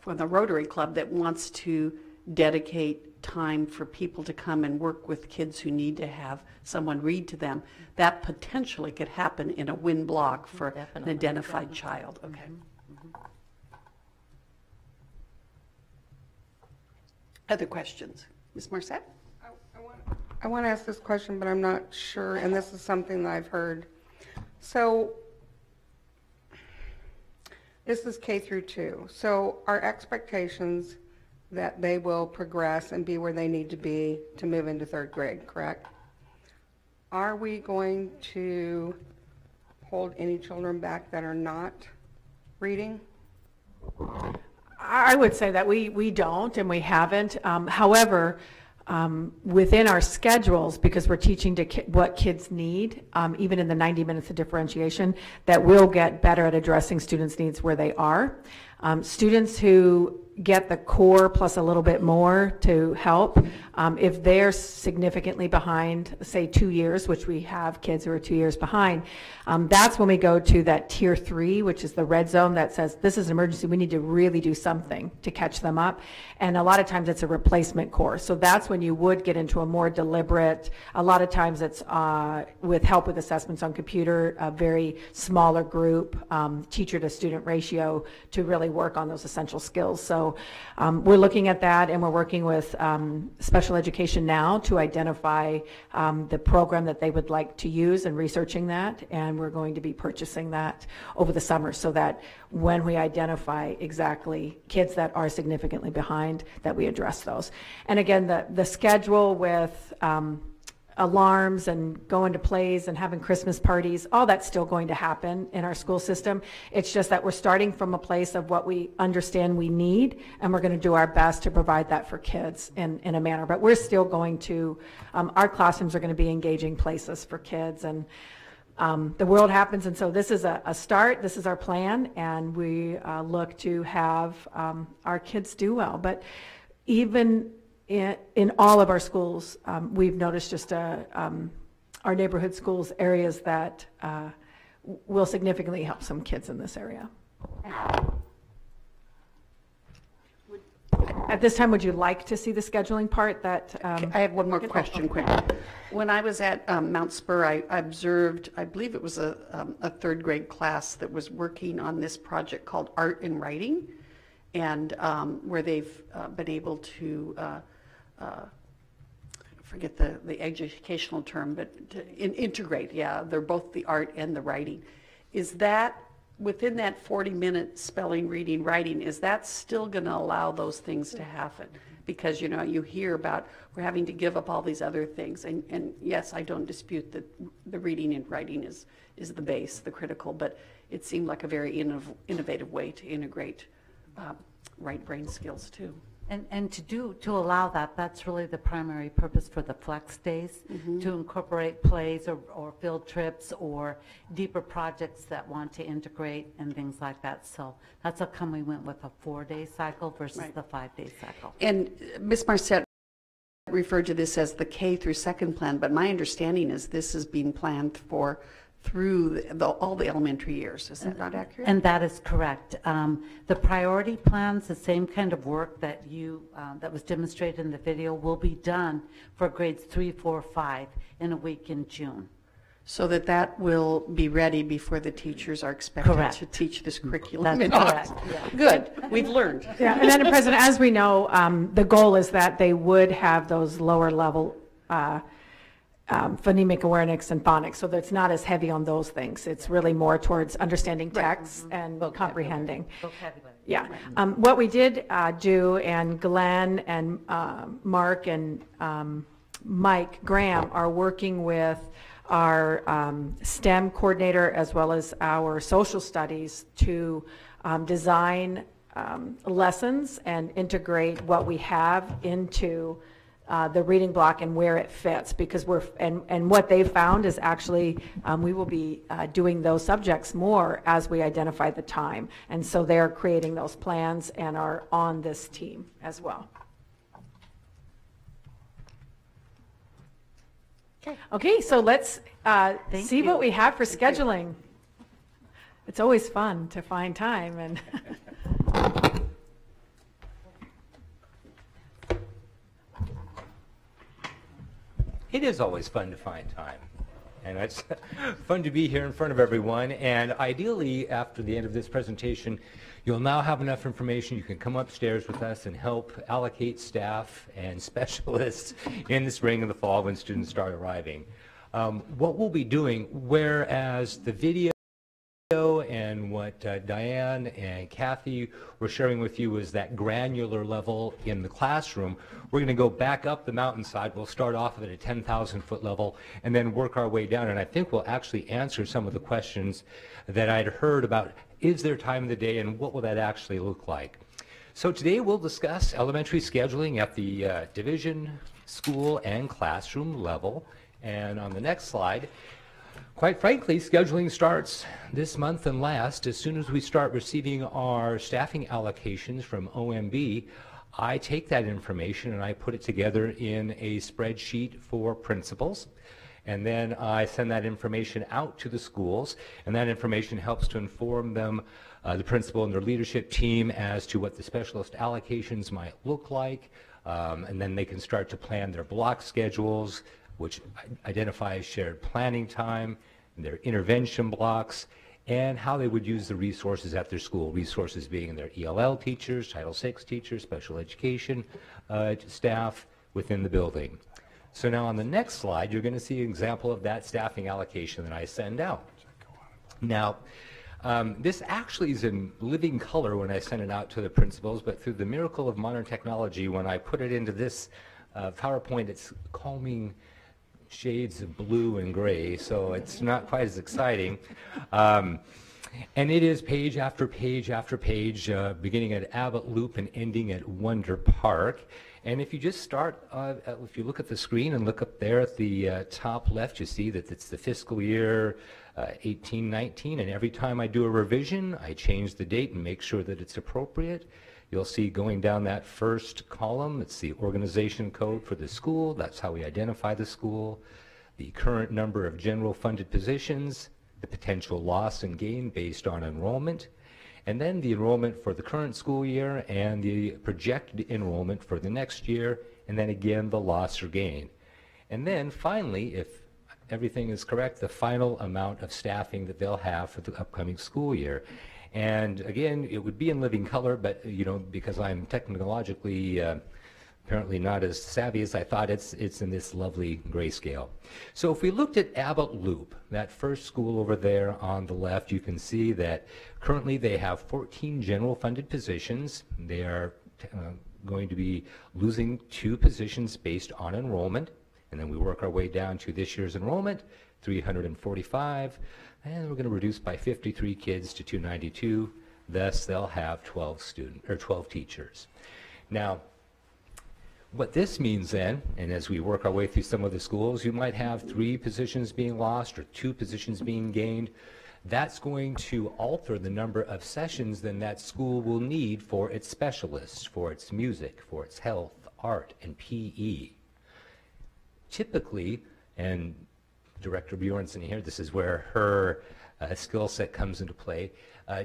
from the Rotary Club that wants to dedicate time for people to come and work with kids who need to have someone read to them. That potentially could happen in a WIN block for an identified child. Okay. Other questions? Ms. Marsett? I want to ask this question, but I'm not sure, and this is something that I've heard. So this is K through 2. So our expectations that they will progress and be where they need to be to move into 3rd grade, correct? Are we going to hold any children back that are not reading? I would say that we don't, and we haven't. However, within our schedules, because we're teaching to what kids need, even in the 90 minutes of differentiation, that we'll get better at addressing students' needs where they are. Students who get the core plus a little bit more to help, if they're significantly behind, say 2 years, which we have kids who are 2 years behind, that's when we go to that tier 3, which is the red zone that says this is an emergency, we need to really do something to catch them up. And a lot of times it's a replacement course. So that's when you would get into a more deliberate, a lot of times it's with help with assessments on computer, a very smaller group, teacher to student ratio to really work on those essential skills. So we're looking at that, and we're working with special education now to identify the program that they would like to use and researching that, and we're going to be purchasing that over the summer so that when we identify exactly kids that are significantly behind, that we address those. And again, the schedule with alarms and going to plays and having Christmas parties, all that's still going to happen in our school system. It's just that we're starting from a place of what we understand we need, and we're going to do our best to provide that for kids in a manner. But we're still going to, our classrooms are going to be engaging places for kids, and the world happens, and so this is a start. This is our plan, and we look to have our kids do well. But even in all of our schools, we've noticed just our neighborhood schools, areas that will significantly help some kids in this area. At this time, would you like to see the scheduling part? That I have one more question quick. When I was at Mount Spur, I observed, I believe it was a 3rd grade class that was working on this project called Art and Writing, and where they've been able to forget the educational term, but to integrate, yeah, they're both the art and the writing. Is that, within that 40-minute spelling, reading, writing, is that still going to allow those things to happen? Because, you know, you hear about we're having to give up all these other things, and yes, I don't dispute that the reading and writing is the base, the critical, but it seemed like a very innovative way to integrate right brain skills too. And to allow that, that's really the primary purpose for the flex days, to incorporate plays or field trips or deeper projects that want to integrate and things like that. So that's how come we went with a 4-day cycle versus the 5-day cycle. And Ms. Marsett referred to this as the K through 2nd plan, but my understanding is this is being planned for through all the elementary years. Is that not accurate? And that is correct. The priority plans, the same kind of work that that was demonstrated in the video, will be done for grades 3, 4, 5 in a week in June. So that will be ready before the teachers are expected to teach this curriculum. That's correct. Yeah. Good. We've learned. Yeah, and Madam President, as we know, the goal is that they would have those lower level phonemic awareness and phonics, so that it's not as heavy on those things. It's really more towards understanding text and comprehending. Vocabulary. Yeah. What we did do, and Glenn and Mark and Mike Graham are working with our STEM coordinator as well as our social studies to design lessons and integrate what we have into the reading block and where it fits, because and what they found is actually we will be doing those subjects more as we identify the time, and so they're creating those plans and are on this team as well. Okay, so let's see what we have for scheduling. It's always fun to find time and It is always fun to find time, and it's fun to be here in front of everyone. And ideally, after the end of this presentation, you'll now have enough information. You can come upstairs with us and help allocate staff and specialists in the spring and the fall when students start arriving. What we'll be doing, whereas the video and what Diane and Kathy were sharing with you was that granular level in the classroom, we're going to go back up the mountainside. We'll start off at a 10,000-foot level and then work our way down. And I think we'll actually answer some of the questions that I'd heard about, is there time of the day and what will that actually look like? So today we'll discuss elementary scheduling at the division, school, and classroom level. And on the next slide, quite frankly, scheduling starts this month and last. As soon as we start receiving our staffing allocations from OMB, I take that information and I put it together in a spreadsheet for principals. And then I send that information out to the schools, and that information helps to inform them, the principal and their leadership team, as to what the specialist allocations might look like. And then they can start to plan their block schedules, which identifies shared planning time, their intervention blocks, and how they would use the resources at their school, resources being their ELL teachers, Title VI teachers, special education staff within the building. So now on the next slide, you're going to see an example of that staffing allocation that I send out. Now, this actually is in living color when I send it out to the principals, but through the miracle of modern technology, when I put it into this PowerPoint, it's calming shades of blue and gray, so it's not quite as exciting. And it is page after page after page, beginning at Abbott Loop and ending at Wonder Park. And if you just start, if you look at the screen and look up there at the top left, you see that it's the fiscal year 18-19, and every time I do a revision, I change the date and make sure that it's appropriate. You'll see going down that first column, it's the organization code for the school. That's how we identify the school. The current number of general funded positions, the potential loss and gain based on enrollment, and then the enrollment for the current school year and the projected enrollment for the next year, and then again the loss or gain. And then finally, if everything is correct, the final amount of staffing that they'll have for the upcoming school year. And again, it would be in living color, but you know, because I'm technologically apparently not as savvy as I thought, it's in this lovely grayscale. So if we looked at Abbott Loop, that first school over there on the left, you can see that currently they have 14 general funded positions. They are going to be losing 2 positions based on enrollment, and then we work our way down to this year's enrollment, 345. And we're going to reduce by 53 kids to 292. Thus, they'll have 12 teachers. Now, what this means then, and as we work our way through some of the schools, you might have 3 positions being lost or 2 positions being gained. That's going to alter the number of sessions then that school will need for its specialists, for its music, for its health, art, and PE. Typically, and Director Bjornson here, this is where her skill set comes into play.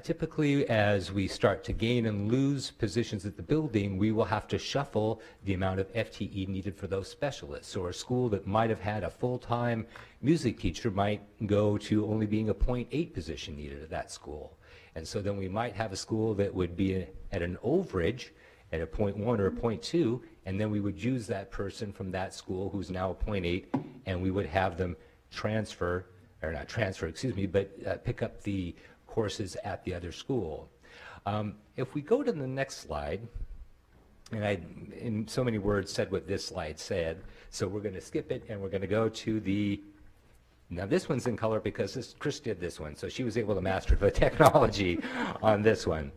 Typically, as we start to gain and lose positions at the building, we will have to shuffle the amount of FTE needed for those specialists. So a school that might have had a full-time music teacher might go to only being a 0.8 position needed at that school. And so then we might have a school that would be at an overage at a 0.1 or a 0.2, and then we would use that person from that school who's now a 0.8 and we would have them transfer, or not transfer, excuse me, but pick up the courses at the other school. If we go to the next slide, and I, in so many words, said what this slide said, so we're going to skip it and we're going to go to the, now this one's in color because Chris did this one, so she was able to master the technology on this one.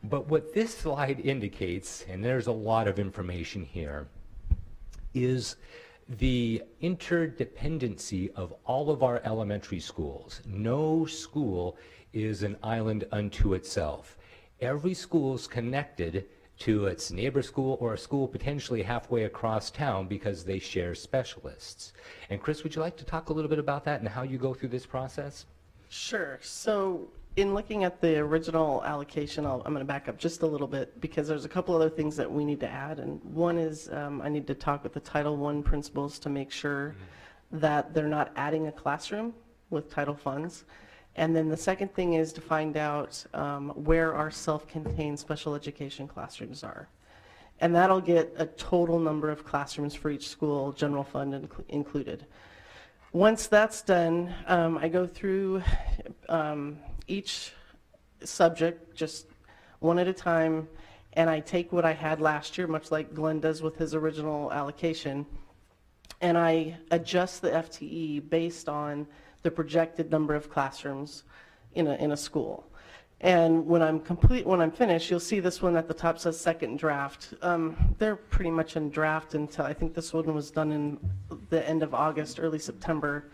But what this slide indicates, and there's a lot of information here, is the interdependency of all of our elementary schools. No school is an island unto itself. Every school is connected to its neighbor school or a school potentially halfway across town because they share specialists. And Chris, would you like to talk a little bit about that and how you go through this process? Sure. So in looking at the original allocation, I'm going to back up just a little bit because there's a couple other things that we need to add. And one is I need to talk with the Title I principals to make sure that they're not adding a classroom with title funds. And then the second thing is to find out where our self-contained special education classrooms are. And that'll get a total number of classrooms for each school, general fund included. Once that's done, I go through each subject just one at a time, and I take what I had last year, much like Glenn does with his original allocation, and I adjust the FTE based on the projected number of classrooms in a school. And when I'm finished, you'll see this one at the top says second draft. They're pretty much in draft until I think this one was done in the end of August, early September.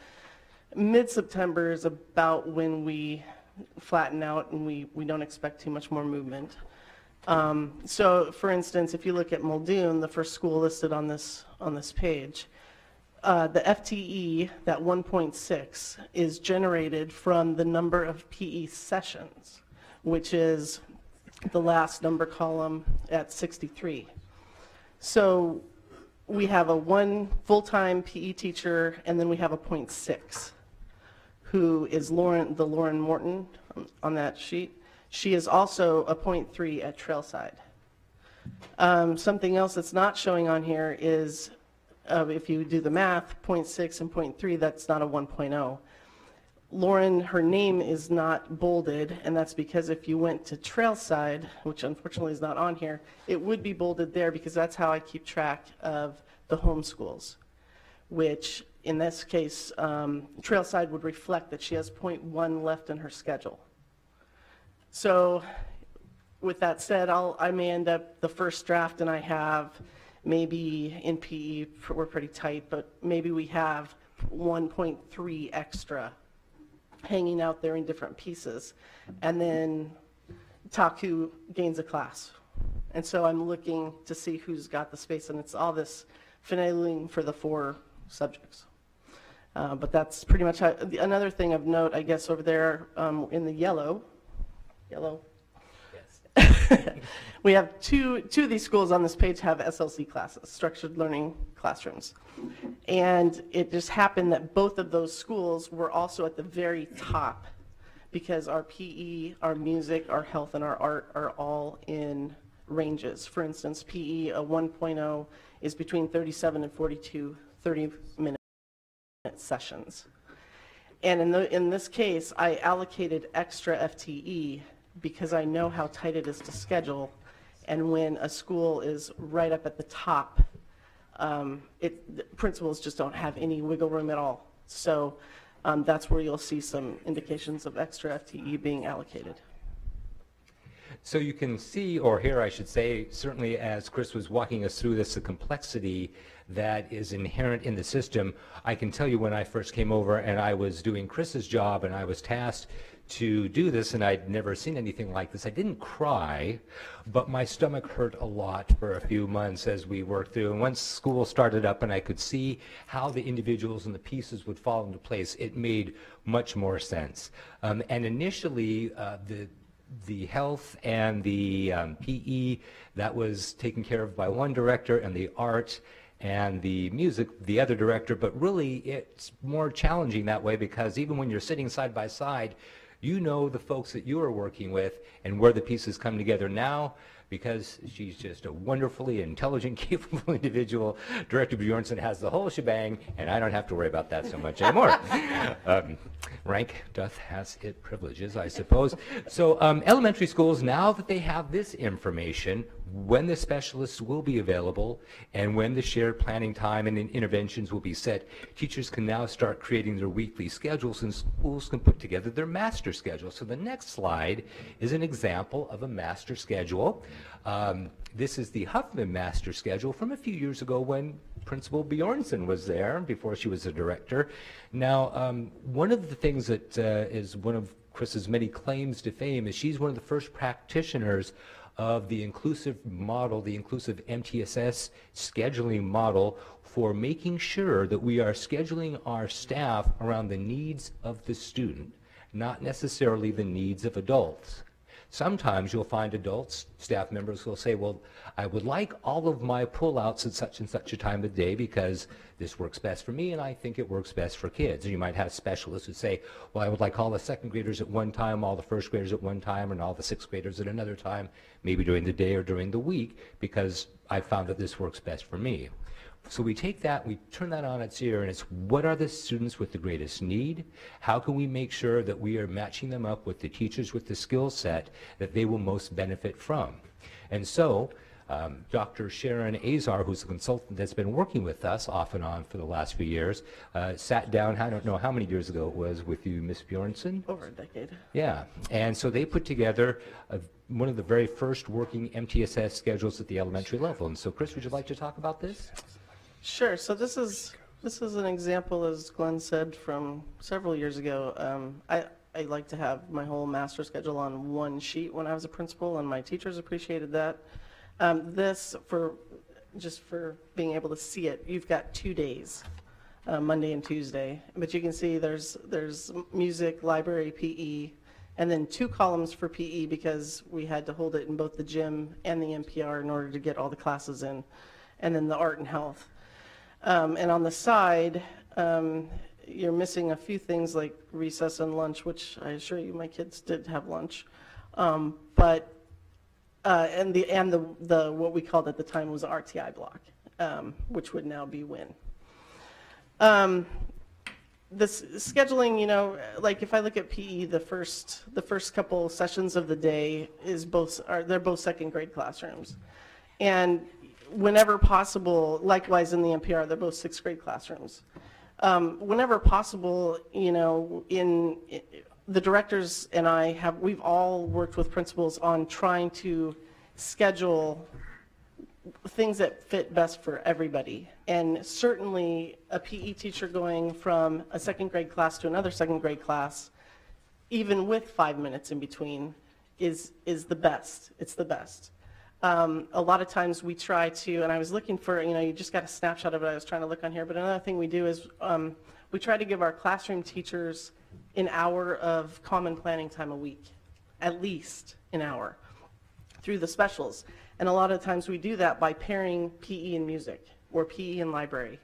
Mid-September is about when we flatten out and we don't expect too much more movement. So for instance, if you look at Muldoon, the first school listed on this page, the FTE, that 1.6, is generated from the number of PE sessions, which is the last number column at 63. So we have a one full-time PE teacher, and then we have a 0.6, who is Lauren Morton on that sheet. She is also a 0.3 at Trailside. Something else that's not showing on here is if you do the math, 0.6 and 0.3, that's not a 1.0. Lauren, her name is not bolded, and that's because if you went to Trailside, which unfortunately is not on here, it would be bolded there because that's how I keep track of the homeschools, which in this case, Trailside would reflect that she has 0.1 left in her schedule. So with that said, I may end up the first draft and I have maybe in PE, we're pretty tight, but maybe we have 1.3 extra hanging out there in different pieces. And then Taku gains a class. And so I'm looking to see who's got the space, and it's all this finagling for the 4 subjects. But that's pretty much how. Another thing of note, I guess, over there in the yellow. We have two of these schools on this page have SLC classes, structured learning classrooms. And it just happened that both of those schools were also at the very top because our PE, our music, our health, and our art are all in ranges. For instance, PE, a 1.0 is between 37 and 42 30-minute sessions. And in this case, I allocated extra FTE because I know how tight it is to schedule, and when a school is right up at the top, principals just don't have any wiggle room at all. So that's where you'll see some indications of extra FTE being allocated. So you can see, or hear I should say, certainly as Chris was walking us through this, the complexity that is inherent in the system. I can tell you when I first came over and I was doing Chris's job and I was tasked to do this, and I'd never seen anything like this. I didn't cry, but my stomach hurt a lot for a few months as we worked through. And once school started up and I could see how the individuals and the pieces would fall into place, it made much more sense. And initially, the health and the PE, that was taken care of by one director, and the art and the music, the other director. But really, it's more challenging that way because even when you're sitting side by side, you know the folks that you are working with and where the pieces come together. Now, because she's just a wonderfully intelligent, capable individual. Director Bjornson has the whole shebang, and I don't have to worry about that so much anymore. Rank doth has its privileges, I suppose. So elementary schools, now that they have this information, when the specialists will be available and when the shared planning time and interventions will be set, teachers can now start creating their weekly schedules, and schools can put together their master schedule. So the next slide is an example of a master schedule. This is the Huffman master schedule from a few years ago when Principal Bjornson was there before she was a director. Now, one of the things that is one of Chris's many claims to fame is she's one of the first practitioners of the inclusive model, the inclusive MTSS scheduling model, for making sure that we are scheduling our staff around the needs of the student, not necessarily the needs of adults. Sometimes you'll find adults, staff members will say, well, I would like all of my pullouts at such and such a time of day because this works best for me and I think it works best for kids. And you might have specialists who say, well, I would like all the second graders at one time, all the first graders at one time, and all the sixth graders at another time, maybe during the day or during the week, because I found that this works best for me. So we take that, we turn that on its ear, and it's what are the students with the greatest need? How can we make sure that we are matching them up with the teachers with the skill set that they will most benefit from? And so Dr. Sharon Azar, who's a consultant that's been working with us off and on for the last few years, sat down, I don't know how many years ago it was, with you, Ms. Bjornson? Over a decade. Yeah, and so they put together one of the very first working MTSS schedules at the elementary level. And so, Chris, would you like to talk about this? Sure. So this is an example, as Glenn said, from several years ago. I like to have my whole master schedule on one sheet when I was a principal, and my teachers appreciated that. Just for being able to see it, you've got 2 days, Monday and Tuesday, but you can see there's music, library, PE, and then 2 columns for PE because we had to hold it in both the gym and the NPR in order to get all the classes in, and then the art and health. And on the side, you're missing a few things like recess and lunch, which I assure you my kids did have lunch. And the what we called at the time was RTI block, which would now be WIN. This scheduling, you know, like if I look at PE, the first couple sessions of the day they're both second grade classrooms, and whenever possible, likewise in the NPR, they're both sixth grade classrooms. Whenever possible, you know, the directors and we've all worked with principals on trying to schedule things that fit best for everybody. And certainly a PE teacher going from a second grade class to another second grade class, even with 5 minutes in between, is the best. It's the best. A lot of times we try to, and I was looking for, you know, you just got a snapshot of it I was trying to look on here, but another thing we do is we try to give our classroom teachers an hour of common planning time a week, at least an hour, through the specials. And a lot of times we do that by pairing PE and music, or PE and library,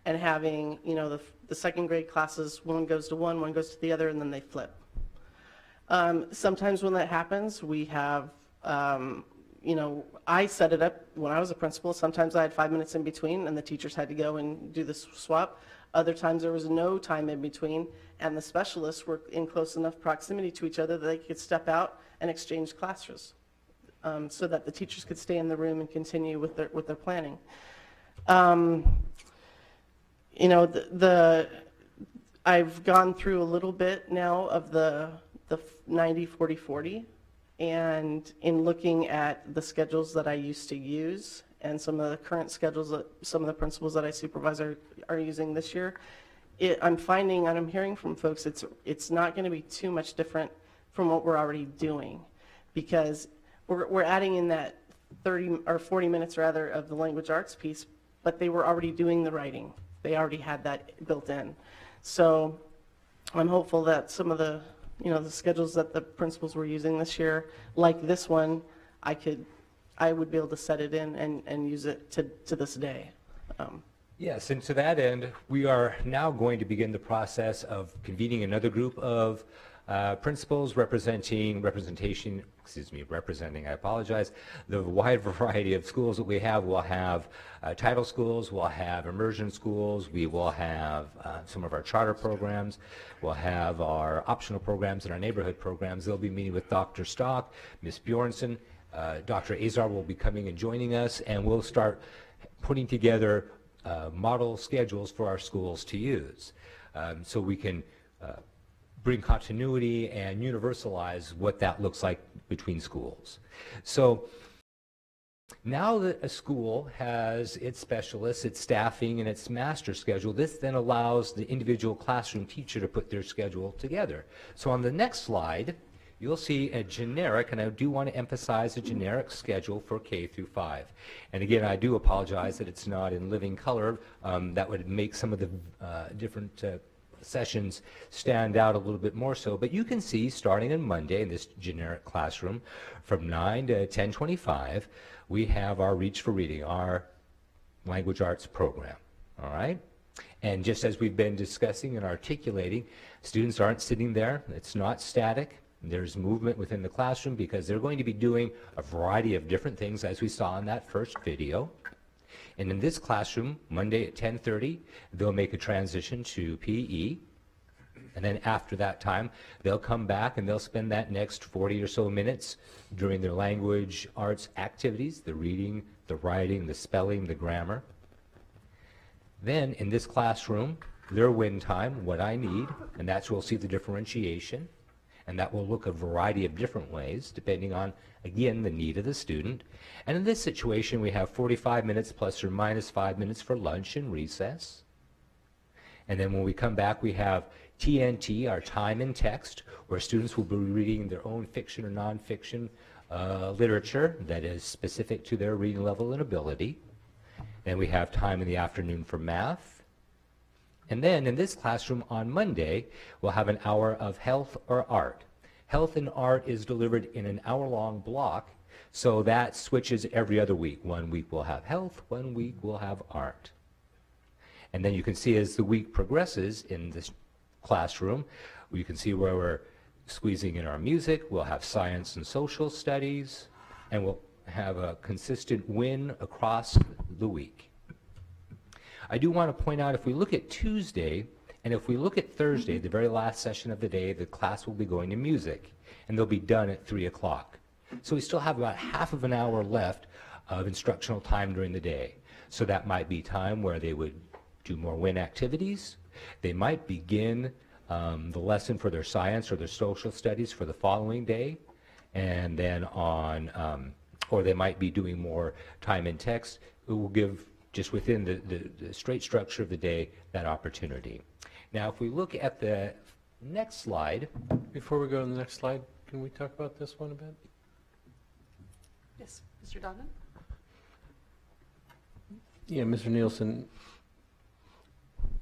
and having, you know, the second grade classes, one goes to one goes to the other, and then they flip. Sometimes when that happens, we have, you know, I set it up when I was a principal. Sometimes I had 5 minutes in between and the teachers had to go and do the swap. Other times there was no time in between and the specialists were in close enough proximity to each other that they could step out and exchange classrooms so that the teachers could stay in the room and continue with their planning. You know, I've gone through a little bit now of the 90-40-40. And in looking at the schedules that I used to use and some of the current schedules that some of the principals that I supervise are using this year, I'm finding and I'm hearing from folks it's not going to be too much different from what we're already doing, because we're adding in that 30 or 40 minutes rather of the language arts piece, but they were already doing the writing. They already had that built in. So I'm hopeful that some of the schedules that the principals were using this year, like this one, I would be able to set it in and use it to this day. Yes, and to that end, we are now going to begin the process of convening another group of Principals representing, I apologize, the wide variety of schools that we have. We'll have title schools, we'll have immersion schools, we will have some of our charter programs, we'll have our optional programs and our neighborhood programs. They'll be meeting with Dr. Stock, Ms. Bjornson, Dr. Azar will be coming and joining us, and we'll start putting together model schedules for our schools to use, so we can bring continuity and universalize what that looks like between schools. So now that a school has its specialists, its staffing, and its master schedule, this then allows the individual classroom teacher to put their schedule together. So on the next slide, you'll see a generic, and I do want to emphasize a generic schedule for K through 5. And again, I do apologize that it's not in living color. That would make some of the different sessions stand out a little bit more so. But you can see, starting on Monday in this generic classroom, from 9 to 10:25, we have our Reach for Reading, our language arts program. All right? And just as we've been discussing and articulating, students aren't sitting there. It's not static. There's movement within the classroom because they're going to be doing a variety of different things, as we saw in that first video. And in this classroom, Monday at 10:30, they'll make a transition to PE. And then after that time, they'll come back and they'll spend that next 40 or so minutes during their language arts activities, the reading, the writing, the spelling, the grammar. Then in this classroom, their win time, what I need, and that's where we'll see the differentiation. And that will look a variety of different ways, depending on, again, the need of the student. And in this situation, we have 45 minutes plus or minus 5 minutes for lunch and recess. And then when we come back, we have TNT, our time and text, where students will be reading their own fiction or nonfiction literature that is specific to their reading level and ability. Then we have time in the afternoon for math. And then in this classroom on Monday, we'll have an hour of health or art. Health and art is delivered in an hour-long block, so that switches every other week. 1 week we'll have health, 1 week we'll have art. And then you can see as the week progresses in this classroom, you can see where we're squeezing in our music, we'll have science and social studies, and we'll have a consistent win across the week. I do want to point out, if we look at Tuesday, and if we look at Thursday, the very last session of the day, the class will be going to music, and they'll be done at 3 o'clock. So we still have about half of an hour left of instructional time during the day. So that might be time where they would do more win activities. They might begin the lesson for their science or their social studies for the following day, and then on, or they might be doing more time in text. It will give, just within the straight structure of the day, that opportunity. Now, if we look at the next slide. Before we go to the next slide, can we talk about this one a bit? Yes, Mr. Donley? Yeah, Mr. Nielsen,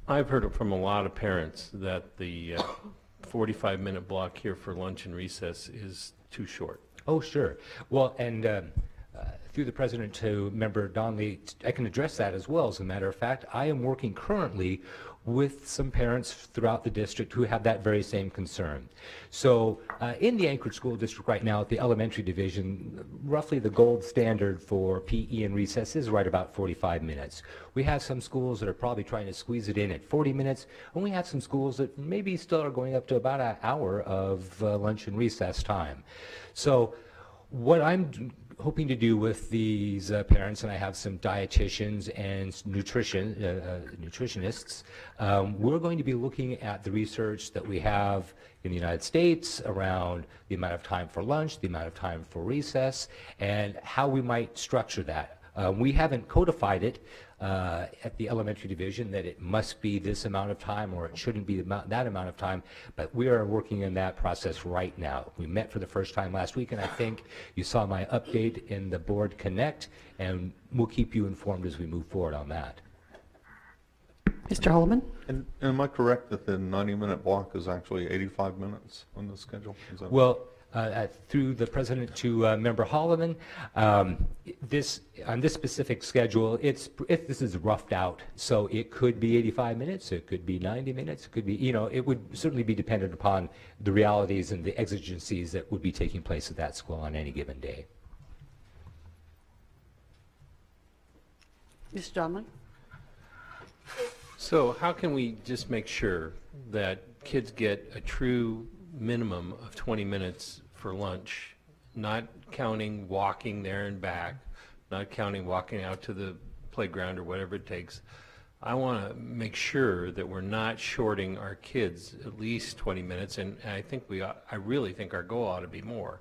I've heard it from a lot of parents that the 45-minute block here for lunch and recess is too short. Oh, sure. Well, and through the president to Member Donley, I can address that as well. As a matter of fact, I am working currently with some parents throughout the district who have that very same concern. So in the Anchorage School District right now at the elementary division, roughly the gold standard for PE and recess is right about 45 minutes. We have some schools that are probably trying to squeeze it in at 40 minutes, and we have some schools that maybe still are going up to about an hour of lunch and recess time. So what I'm hoping to do with these parents, and I have some dietitians and nutritionists, we're going to be looking at the research that we have in the United States around the amount of time for lunch, the amount of time for recess, and how we might structure that. We haven't codified it at the elementary division that it must be this amount of time or it shouldn't be that amount of time, but we are working in that process right now. We met for the first time last week, and I think you saw my update in the Board Connect, and we'll keep you informed as we move forward on that. Mr. Holleman? And am I correct that the 90-minute block is actually 85 minutes on the schedule? Is that well, through the president to Member Holleman. On this specific schedule, this is roughed out, so it could be 85 minutes, it could be 90 minutes, it could be, it would certainly be dependent upon the realities and the exigencies that would be taking place at that school on any given day. Mr. Donley? So how can we just make sure that kids get a true minimum of 20 minutes for lunch, not counting walking there and back, not counting walking out to the playground or whatever it takes? I want to make sure that we're not shorting our kids at least 20 minutes, and I think I really think our goal ought to be more.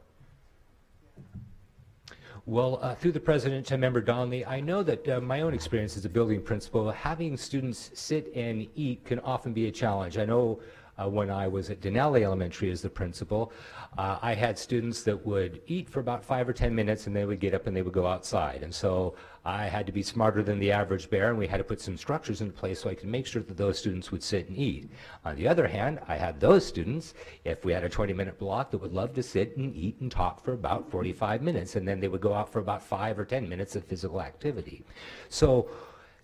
Well, through the president to Member Donley, I know that my own experience as a building principal, having students sit and eat can often be a challenge. I know when I was at Donley Elementary as the principal, I had students that would eat for about 5 or 10 minutes and they would get up and they would go outside. And so I had to be smarter than the average bear, and we had to put some structures into place so I could make sure that those students would sit and eat. On the other hand, I had those students, if we had a 20-minute block, that would love to sit and eat and talk for about 45 minutes, and then they would go out for about 5 or 10 minutes of physical activity. So,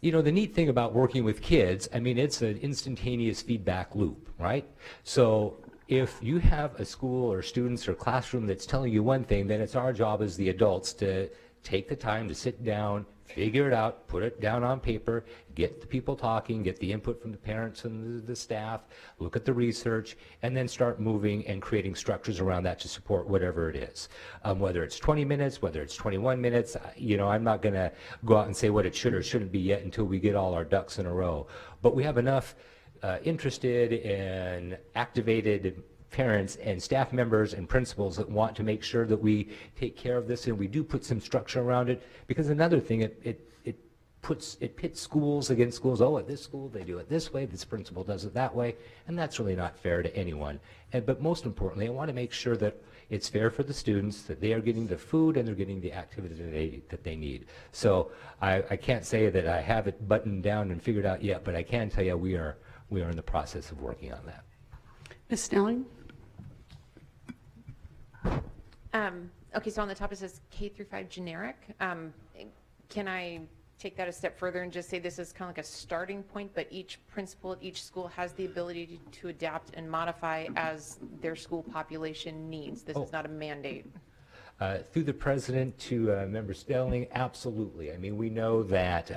the neat thing about working with kids, I mean, it's an instantaneous feedback loop, right? So if you have a school or students or classroom that's telling you one thing, then it's our job as the adults to take the time to sit down, figure it out, put it down on paper, get the people talking, get the input from the parents and the staff, look at the research, and then start moving and creating structures around that to support whatever it is. Whether it's 20 minutes, whether it's 21 minutes, I'm not going to go out and say what it should or shouldn't be yet until we get all our ducks in a row. But we have enough interested and activated parents and staff members and principals that want to make sure that we take care of this and we do put some structure around it, because another thing, it pits schools against schools. Oh, at this school they do it this way, this principal does it that way, and that's really not fair to anyone. But most importantly, I want to make sure that it's fair for the students, that they are getting the food and they're getting the activity that they need. So I can't say that I have it buttoned down and figured out yet, but I can tell you we are in the process of working on that. Ms. Snelling? Okay, so on the top it says K through 5 generic. Can I take that a step further and just say this is kind of like a starting point, but each principal at each school has the ability to adapt and modify as their school population needs? This is not a mandate. Through the president to Member Snelling, absolutely. I mean, we know that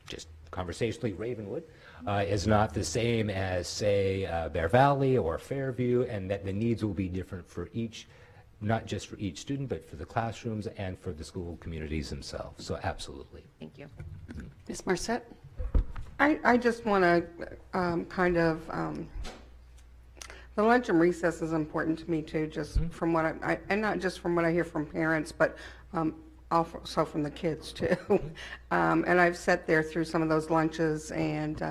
just conversationally, Ravenwood is not the same as, say, Bear Valley or Fairview, and that the needs will be different for each, not just for each student, but for the classrooms and for the school communities themselves. So absolutely. Thank you. Ms. Marsett? I just want to the lunch and recess is important to me too, just from what and not just from what I hear from parents, but also from the kids too. And I've sat there through some of those lunches and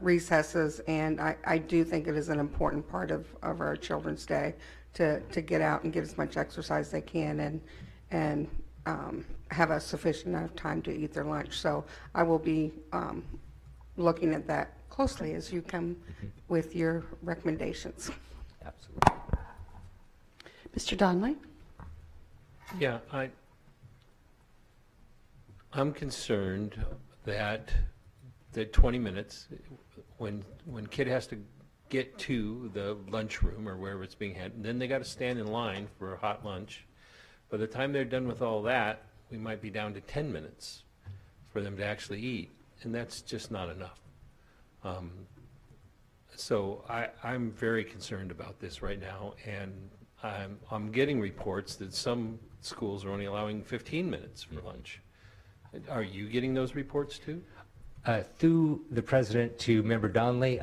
recesses, and I do think it is an important part of our children's day to get out and get as much exercise as they can and have a sufficient amount of time to eat their lunch. So I will be looking at that closely as you come with your recommendations. Absolutely. Mr. Donley? Yeah, I'm concerned that 20 minutes, when kid has to get to the lunchroom or wherever it's being had, and then they got to stand in line for a hot lunch. By the time they're done with all that, we might be down to 10 minutes for them to actually eat, and that's just not enough. So I'm very concerned about this right now, and I'm getting reports that some schools are only allowing 15 minutes for lunch. Are you getting those reports too? Through the president to Member Donley,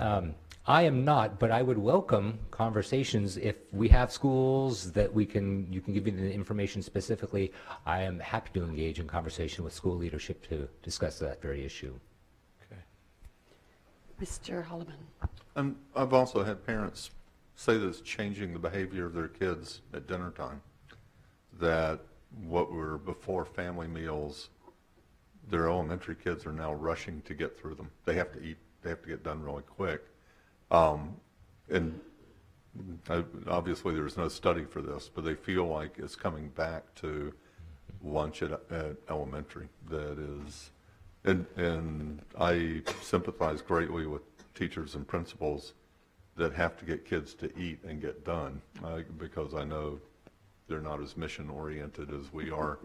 I am not, but I would welcome conversations. If we have schools that you can give me the information specifically, I am happy to engage in conversation with school leadership to discuss that very issue. Okay. Mr. Holleman? I've also had parents say that it's changing the behavior of their kids at dinner time, that what were before family meals, their elementary kids are now rushing to get through them. They have to eat, they have to get done really quick. And obviously there's no study for this, but they feel like it's coming back to lunch at elementary. That is, and I sympathize greatly with teachers and principals that have to get kids to eat and get done, because I know they're not as mission oriented as we are.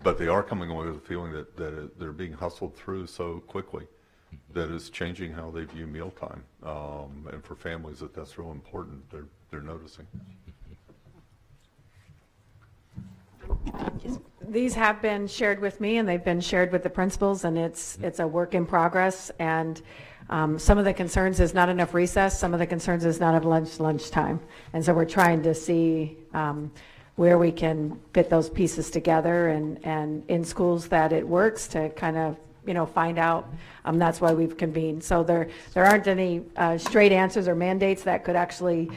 But they are coming away with a feeling that they're being hustled through so quickly that is changing how they view mealtime. And for families, that's real important. They're noticing. These have been shared with me, and they've been shared with the principals, and it's a work in progress. And some of the concerns is not enough recess. Some of the concerns is not enough lunchtime. And so we're trying to see where we can fit those pieces together, and in schools that it works to kind of find out. That's why we've convened. So there aren't any straight answers or mandates that could actually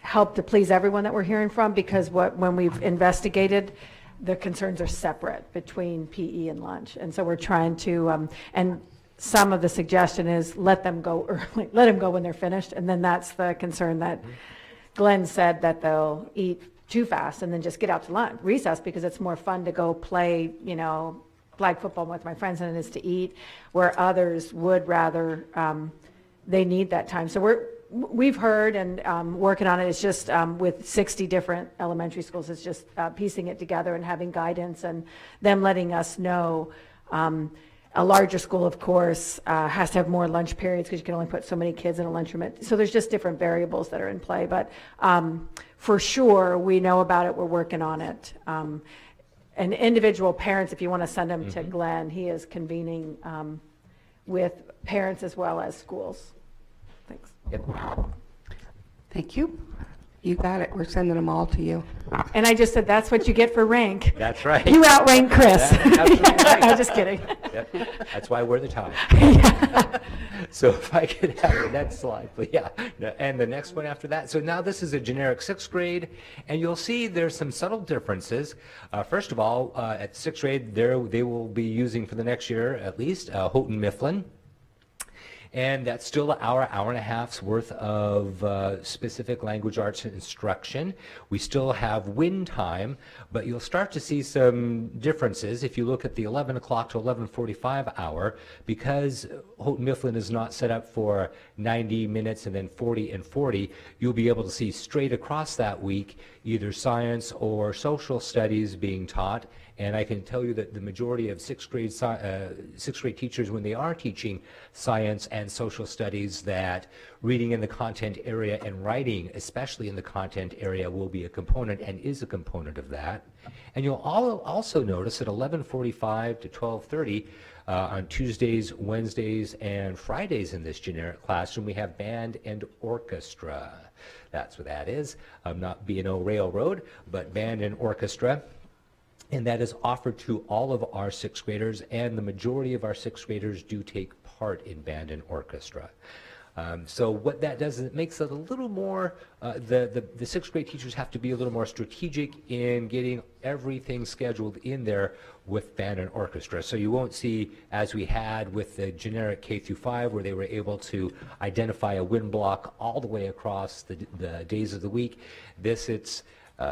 help to please everyone that we're hearing from, because when we've investigated, the concerns are separate between PE and lunch. And so we're trying to, and some of the suggestion is let them go early, let them go when they're finished. And then that's the concern that Glenn said, that they'll eat too fast and then just get out to lunch, recess, because it's more fun to go play, flag football with my friends than it is to eat, where others would rather, they need that time. So we've heard and working on it. It's just with 60 different elementary schools, it's just piecing it together and having guidance and them letting us know. A larger school, of course, has to have more lunch periods because you can only put so many kids in a lunchroom. So there's just different variables that are in play. But for sure, we know about it. We're working on it. And individual parents, if you want to send them to Glenn, he is convening with parents as well as schools. Thanks. Yep. Thank you. You got it. We're sending them all to you. And I just said, that's what you get for rank. That's right. You outrank Chris. That's absolutely right. I'm just kidding. Yep. That's why we're the top. So if I could have the next slide, please. Yeah. And the next one after that. So now this is a generic 6th grade, and you'll see there's some subtle differences. First of all, at 6th grade, they will be using for the next year at least Houghton Mifflin. And that's still an hour and a half's worth of specific language arts instruction. We still have win time, but you'll start to see some differences if you look at the 11 o'clock to 11:45 hour, because Houghton Mifflin is not set up for 90 minutes and then 40 and 40. You'll be able to see straight across that week either science or social studies being taught. And I can tell you that the majority of 6th grade teachers, when they are teaching science and social studies, that reading in the content area and writing, especially in the content area, will be a component and is a component of that. And you'll also notice at 11:45 to 12:30 on Tuesdays, Wednesdays, and Fridays in this generic classroom, we have band and orchestra. That's what that is. Not B&O Railroad, but band and orchestra. And that is offered to all of our 6th graders, and the majority of our 6th graders do take part in band and orchestra. So what that does is it makes it a little more, the 6th grade teachers have to be a little more strategic in getting everything scheduled in there with band and orchestra. So you won't see, as we had with the generic K through 5, where they were able to identify a win block all the way across the days of the week. It's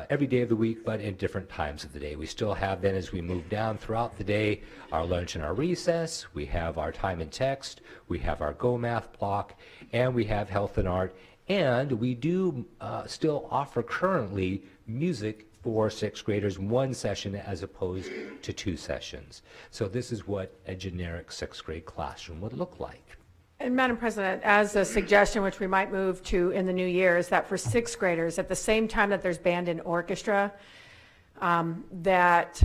every day of the week, but in different times of the day. We still have then, as we move down throughout the day, our lunch and our recess, we have our time and text, we have our Go Math block, and we have health and art. And we do still offer currently music for 6th graders, 1 session as opposed to 2 sessions. So this is what a generic 6th grade classroom would look like. And Madam President, as a suggestion, which we might move to in the new year, is that for 6th graders, at the same time that there's band and orchestra, that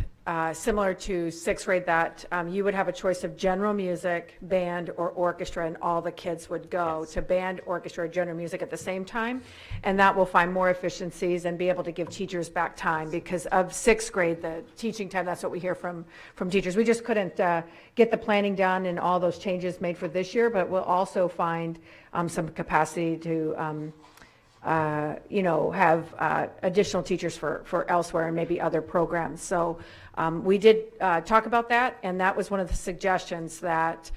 similar to 6th grade, that you would have a choice of general music, band, or orchestra, and all the kids would go to band, orchestra, or general music at the same time. And that will find more efficiencies and be able to give teachers back time, because of 6th grade, the teaching time, that's what we hear from teachers. We just couldn't get the planning done and all those changes made for this year, but we'll also find some capacity to have additional teachers for elsewhere and maybe other programs. So we did talk about that, and that was one of the suggestions, that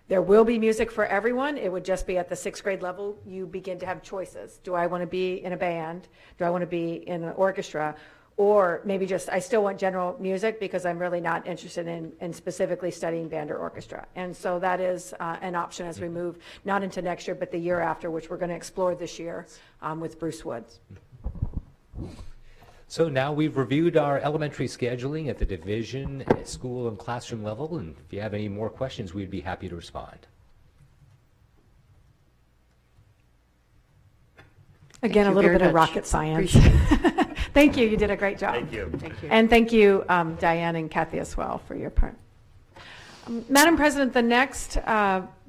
There will be music for everyone. It would just be at the 6th grade level, you begin to have choices. Do I want to be in a band? Do I want to be in an orchestra? Or maybe just, I still want general music because I'm really not interested in specifically studying band or orchestra. And so that is an option as we move, not into next year, but the year after, which we're going to explore this year with Bruce Woods. So now we've reviewed our elementary scheduling at the division, school, and classroom level, and if you have any more questions, we'd be happy to respond. Again, a little bit of rocket science. Thank you. You did a great job. Thank you. Thank you. And thank you, Diane and Kathy as well, for your part. Madam President, the next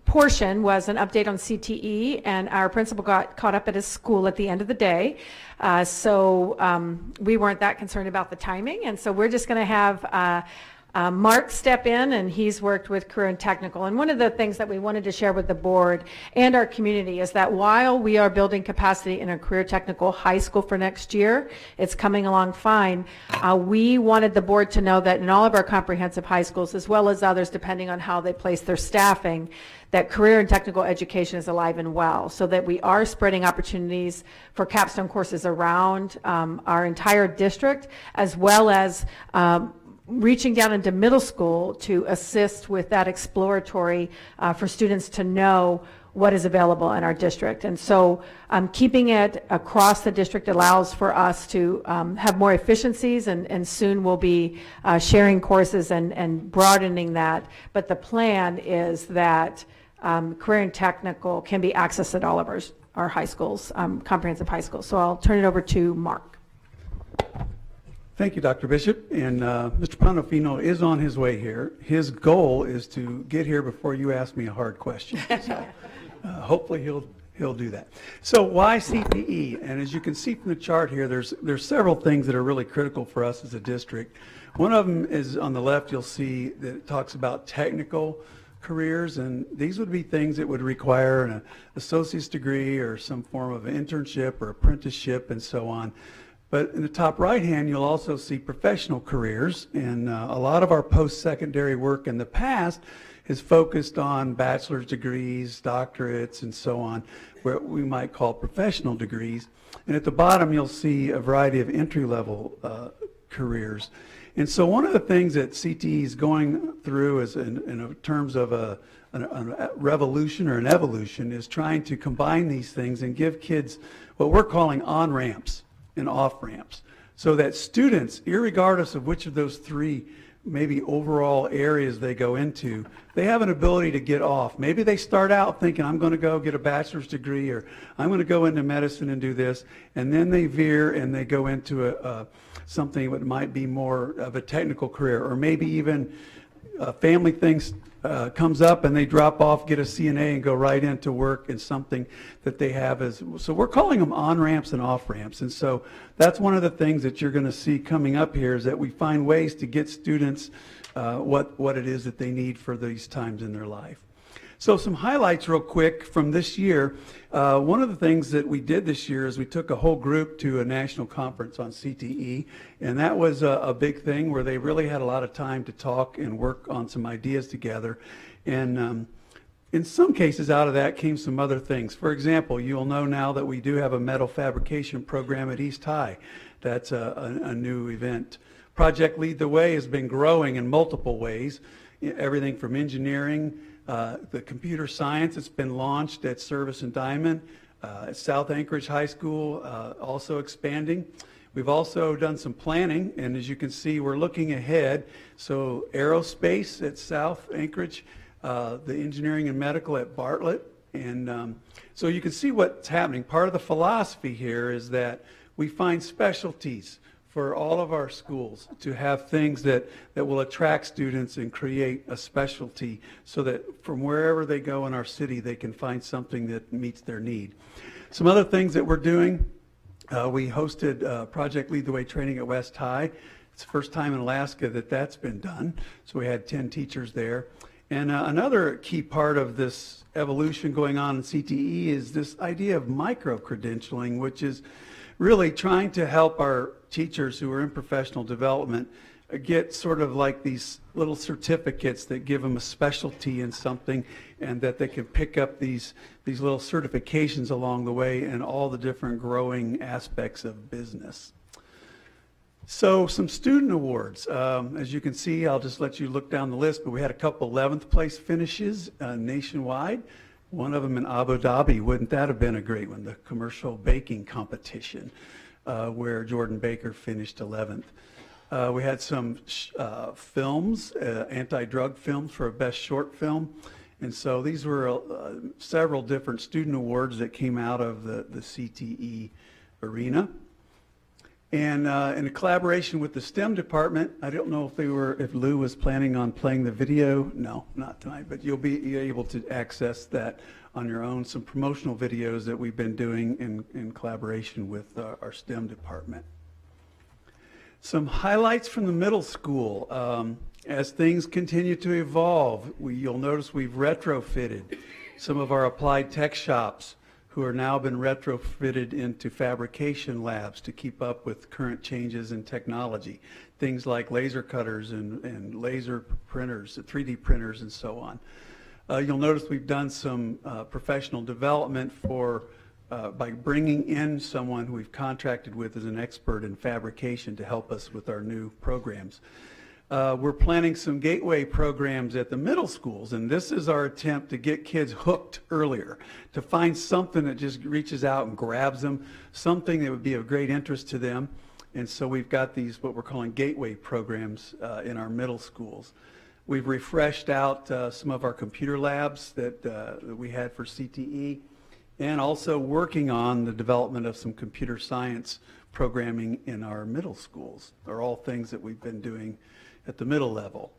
portion was an update on CTE, and our principal got caught up at his school at the end of the day. So we weren't that concerned about the timing, and so we're just going to have Mark step in, and he's worked with Career and Technical. And one of the things that we wanted to share with the board and our community is that while we are building capacity in a Career Technical high school for next year, it's coming along fine, we wanted the board to know that in all of our comprehensive high schools, as well as others, depending on how they place their staffing, that career and technical education is alive and well, so that we are spreading opportunities for capstone courses around our entire district, as well as reaching down into middle school to assist with that exploratory for students to know what is available in our district. And so keeping it across the district allows for us to have more efficiencies, and soon we'll be sharing courses and broadening that. But the plan is that career and technical can be accessed at all of our high schools, comprehensive high schools. So I'll turn it over to Mark. Thank you, Dr. Bishop. And Mr. Pandolfino is on his way here. His goal is to get here before you ask me a hard question. So hopefully he'll do that. So why CTE? And as you can see from the chart here, there's several things that are really critical for us as a district. One of them is on the left. You'll see that it talks about technical careers, and these would be things that would require an associate's degree or some form of internship or apprenticeship and so on. But in the top right hand, you'll also see professional careers, and a lot of our post-secondary work in the past is focused on bachelor's degrees, doctorates, and so on, where we might call professional degrees. And at the bottom, you'll see a variety of entry-level careers. And so one of the things that CTE is going through is in terms of a revolution or an evolution is trying to combine these things and give kids what we're calling on-ramps and off-ramps, so that students, irregardless of which of those three maybe overall areas they go into, they have an ability to get off. Maybe they start out thinking, I'm going to go get a bachelor's degree, or I'm going to go into medicine and do this, and then they veer and they go into something that might be more of a technical career, or maybe even family things comes up and they drop off, get a CNA, and go right into work in something that they have as, so we're calling them on-ramps and off-ramps. And so that's one of the things that you're going to see coming up here, is that we find ways to get students what it is that they need for these times in their life. So some highlights real quick from this year. One of the things that we did this year is we took a whole group to a national conference on CTE, and that was a big thing where they really had a lot of time to talk and work on some ideas together. And in some cases out of that came some other things. For example, you'll know now that we do have a metal fabrication program at East High. That's a new event. Project Lead the Way has been growing in multiple ways, everything from engineering, the computer science. It's been launched at Service and Diamond, at South Anchorage High School, also expanding. We've also done some planning, and as you can see, we're looking ahead. So aerospace at South Anchorage, the engineering and medical at Bartlett, and so you can see what's happening. Part of the philosophy here is that we find specialties for all of our schools to have things that will attract students and create a specialty, so that from wherever they go in our city, they can find something that meets their need. Some other things that we're doing, we hosted Project Lead the Way training at West High. It's the first time in Alaska that that's been done, so we had 10 teachers there. And another key part of this evolution going on in CTE is this idea of micro-credentialing, which is really trying to help our teachers who are in professional development get sort of like these little certificates that give them a specialty in something, and that they can pick up these little certifications along the way in all the different growing aspects of business. So some student awards. As you can see, I'll just let you look down the list, but we had a couple 11th place finishes nationwide. One of them in Abu Dhabi. Wouldn't that have been a great one? The commercial baking competition, where Jordan Baker finished 11th. We had some films, anti-drug films for a best short film. And so these were several different student awards that came out of the CTE arena. And in a collaboration with the STEM department, I don't know if Lou was planning on playing the video. No, not tonight, but you'll be able to access that on your own. Some promotional videos that we've been doing in collaboration with our STEM department. Some highlights from the middle school. As things continue to evolve, you'll notice we've retrofitted some of our applied tech shops, who are now been retrofitted into fabrication labs to keep up with current changes in technology. Things like laser cutters and laser printers, 3D printers, and so on. You'll notice we've done some professional development by bringing in someone who we've contracted with as an expert in fabrication to help us with our new programs. We're planning some gateway programs at the middle schools, and this is our attempt to get kids hooked earlier, to find something that just reaches out and grabs them, something that would be of great interest to them. And so we've got these, what we're calling gateway programs in our middle schools. We've refreshed out some of our computer labs that we had for CTE, and also working on the development of some computer science programming in our middle schools. They're all things that we've been doing at the middle level.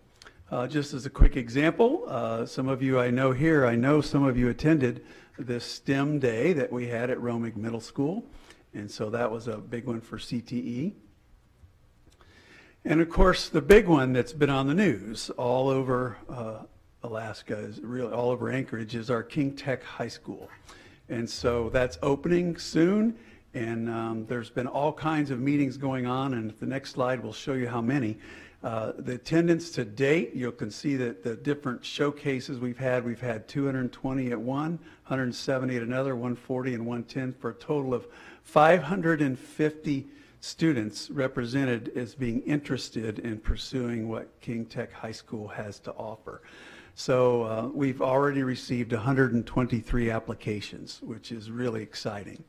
Just as a quick example, some of you I know here, I know some of you attended this STEM day that we had at Romig Middle School, and so that was a big one for CTE. And of course, the big one that's been on the news all over Alaska, is really all over Anchorage, is our King Tech High School. And so that's opening soon, and there's been all kinds of meetings going on, and the next slide will show you how many. The attendance to date, you can see that the different showcases we've had 220 at one, 170 at another, 140 and 110, for a total of 550 students represented as being interested in pursuing what King Tech High School has to offer. So we've already received 123 applications, which is really exciting.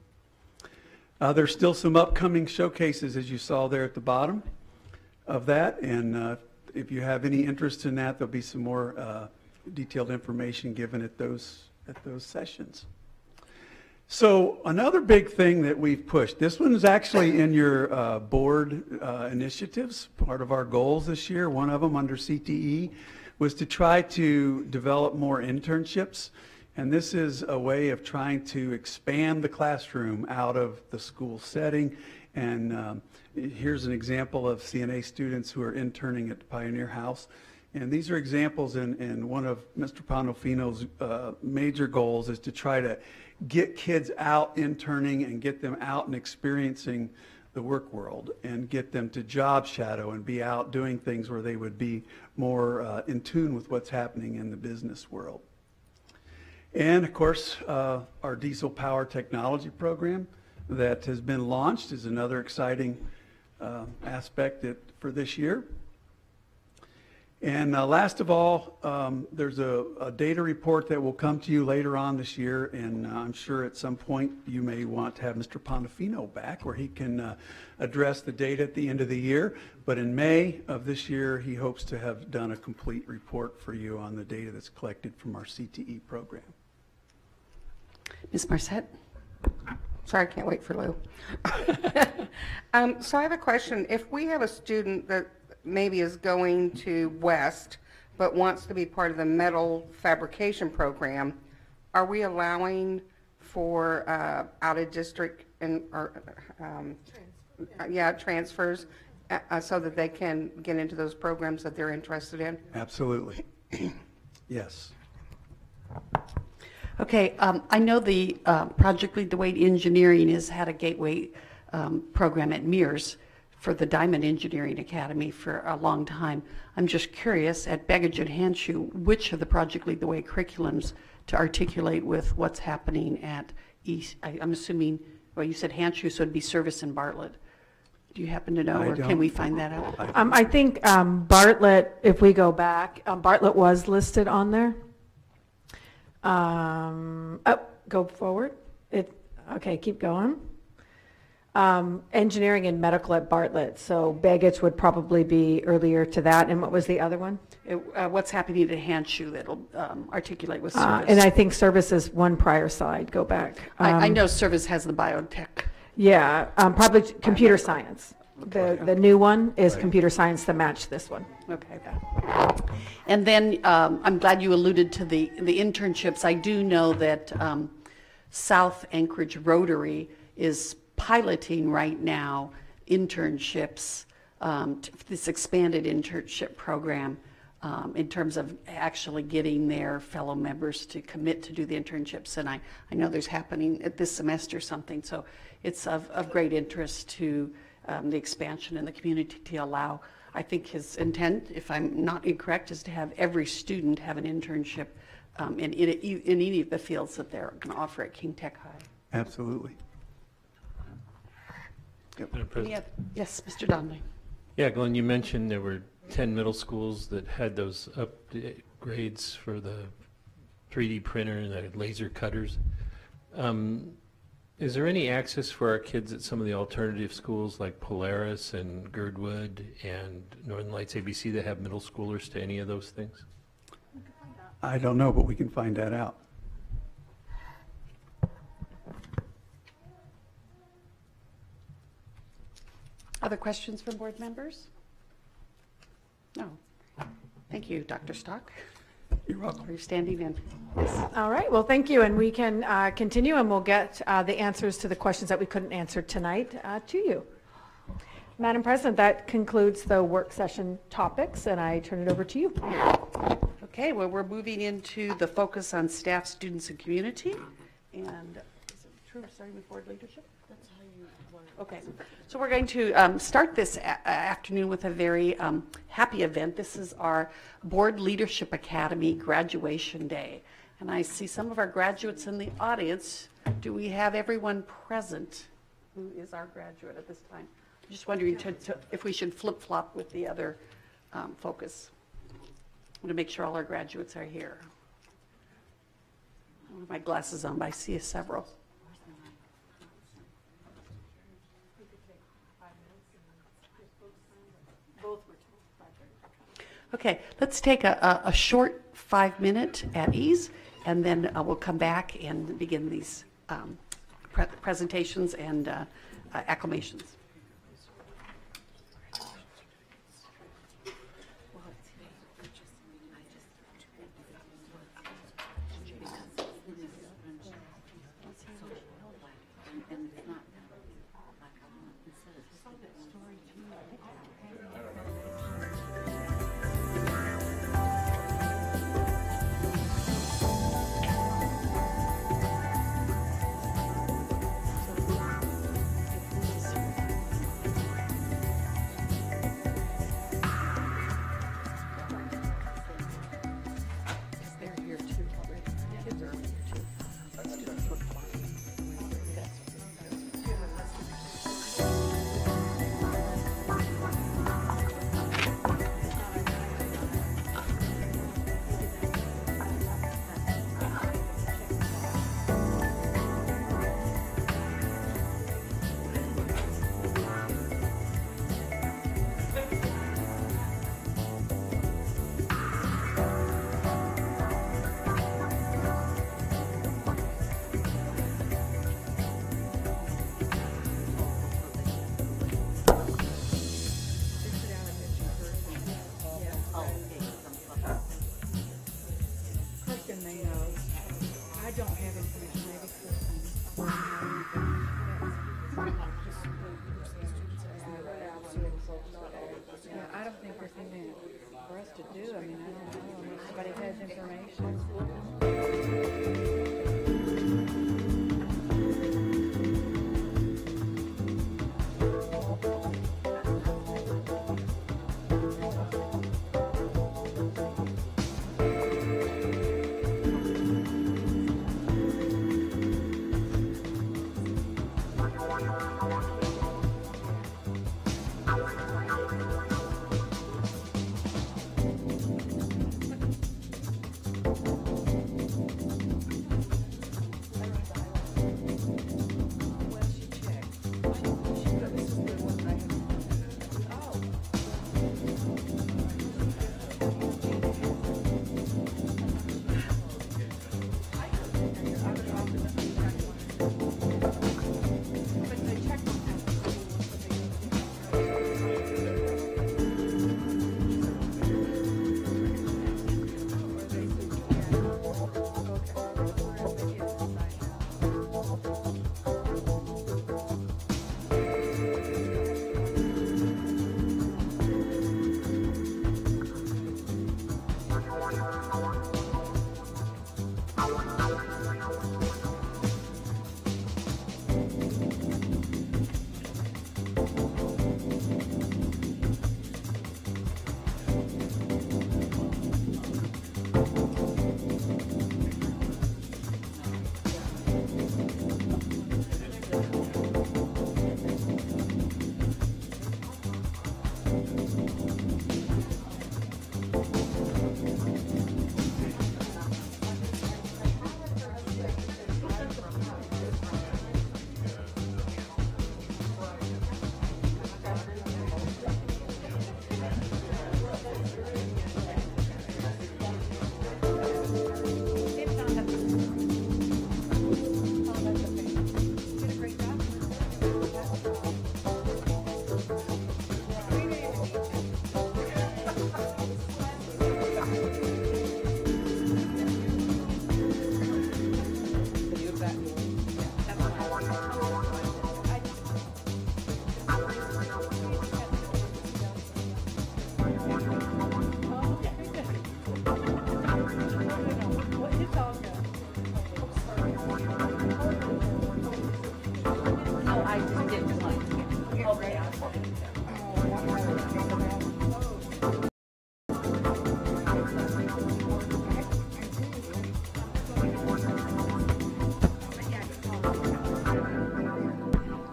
There's still some upcoming showcases, as you saw there at the bottom of that, and if you have any interest in that, there'll be some more detailed information given at those sessions. So another big thing that we've pushed, this one is actually in your board initiatives, part of our goals this year. One of them under CTE was to try to develop more internships, and this is a way of trying to expand the classroom out of the school setting. And here's an example of CNA students who are interning at Pioneer House. And these are examples, in one of Mr. Pandolfino's major goals is to try to get kids out interning and get them out and experiencing the work world and get them to job shadow and be out doing things where they would be more in tune with what's happening in the business world. And of course, our diesel power technology program that has been launched is another exciting aspect for this year. And last of all, there's a data report that will come to you later on this year, and I'm sure at some point you may want to have Mr. Pandolfino back where he can address the data at the end of the year. But in May of this year, he hopes to have done a complete report for you on the data that's collected from our CTE program. Ms. Marsett? Sorry, I can't wait for Lou. So I have a question. If we have a student that maybe is going to West but wants to be part of the metal fabrication program, are we allowing for out-of-district transfers so that they can get into those programs that they're interested in? Absolutely. Yes. Okay, I know the Project Lead the Way to Engineering has had a gateway program at Mears for the Diamond Engineering Academy for a long time. I'm just curious, at Bettye and Hanshu, which of the Project Lead the Way curriculums to articulate with what's happening at East, I'm assuming, well, you said Hanshu, so it'd be Service in Bartlett. Do you happen to know, or can we find that out? I think Bartlett, if we go back, Bartlett was listed on there. Go forward. Okay, keep going. Engineering and medical at Bartlett. So Bettye would probably be earlier to that. And what was the other one? What's happening at Hanshu that'll articulate with Service. And I think Service is one prior slide. Go back. I know Service has the biotech. Yeah, probably computer science. The new one is computer science to match this one. Okay. And then I'm glad you alluded to the internships. I do know that South Anchorage Rotary is piloting right now internships, this expanded internship program in terms of actually getting their fellow members to commit to do the internships. And I know there's happening at this semester something, so it's of great interest to the expansion in the community to allow, I think his intent, if I'm not incorrect, is to have every student have an internship in any of the fields that they're going to offer at King Tech High. Absolutely. Yes, Mr. Donley. Yeah, Glenn, you mentioned there were 10 middle schools that had those upgrades for the 3D printer and the laser cutters. Is there any access for our kids at some of the alternative schools like Polaris and Girdwood and Northern Lights ABC that have middle schoolers to any of those things? I don't know, but we can find that out. Other questions from board members? No. Thank you, Dr. Stock. You're welcome. Are you standing in? All right, well, thank you, and we can continue, and we'll get the answers to the questions that we couldn't answer tonight to you. Madam President, that concludes the work session topics, and I turn it over to you. Okay, well, we're moving into the focus on staff, students, and community. And is it true starting with board leadership? That's how you want it. Okay, so we're going to start this afternoon with a very happy event. This is our Board Leadership Academy graduation day. And I see some of our graduates in the audience. Do we have everyone present who is our graduate at this time? I'm just wondering if we should flip-flop with the other focus. I want to make sure all our graduates are here. I don't have my glasses on, but I see several. Okay, let's take a short 5-minute at ease, and then we'll come back and begin these presentations and acclamations.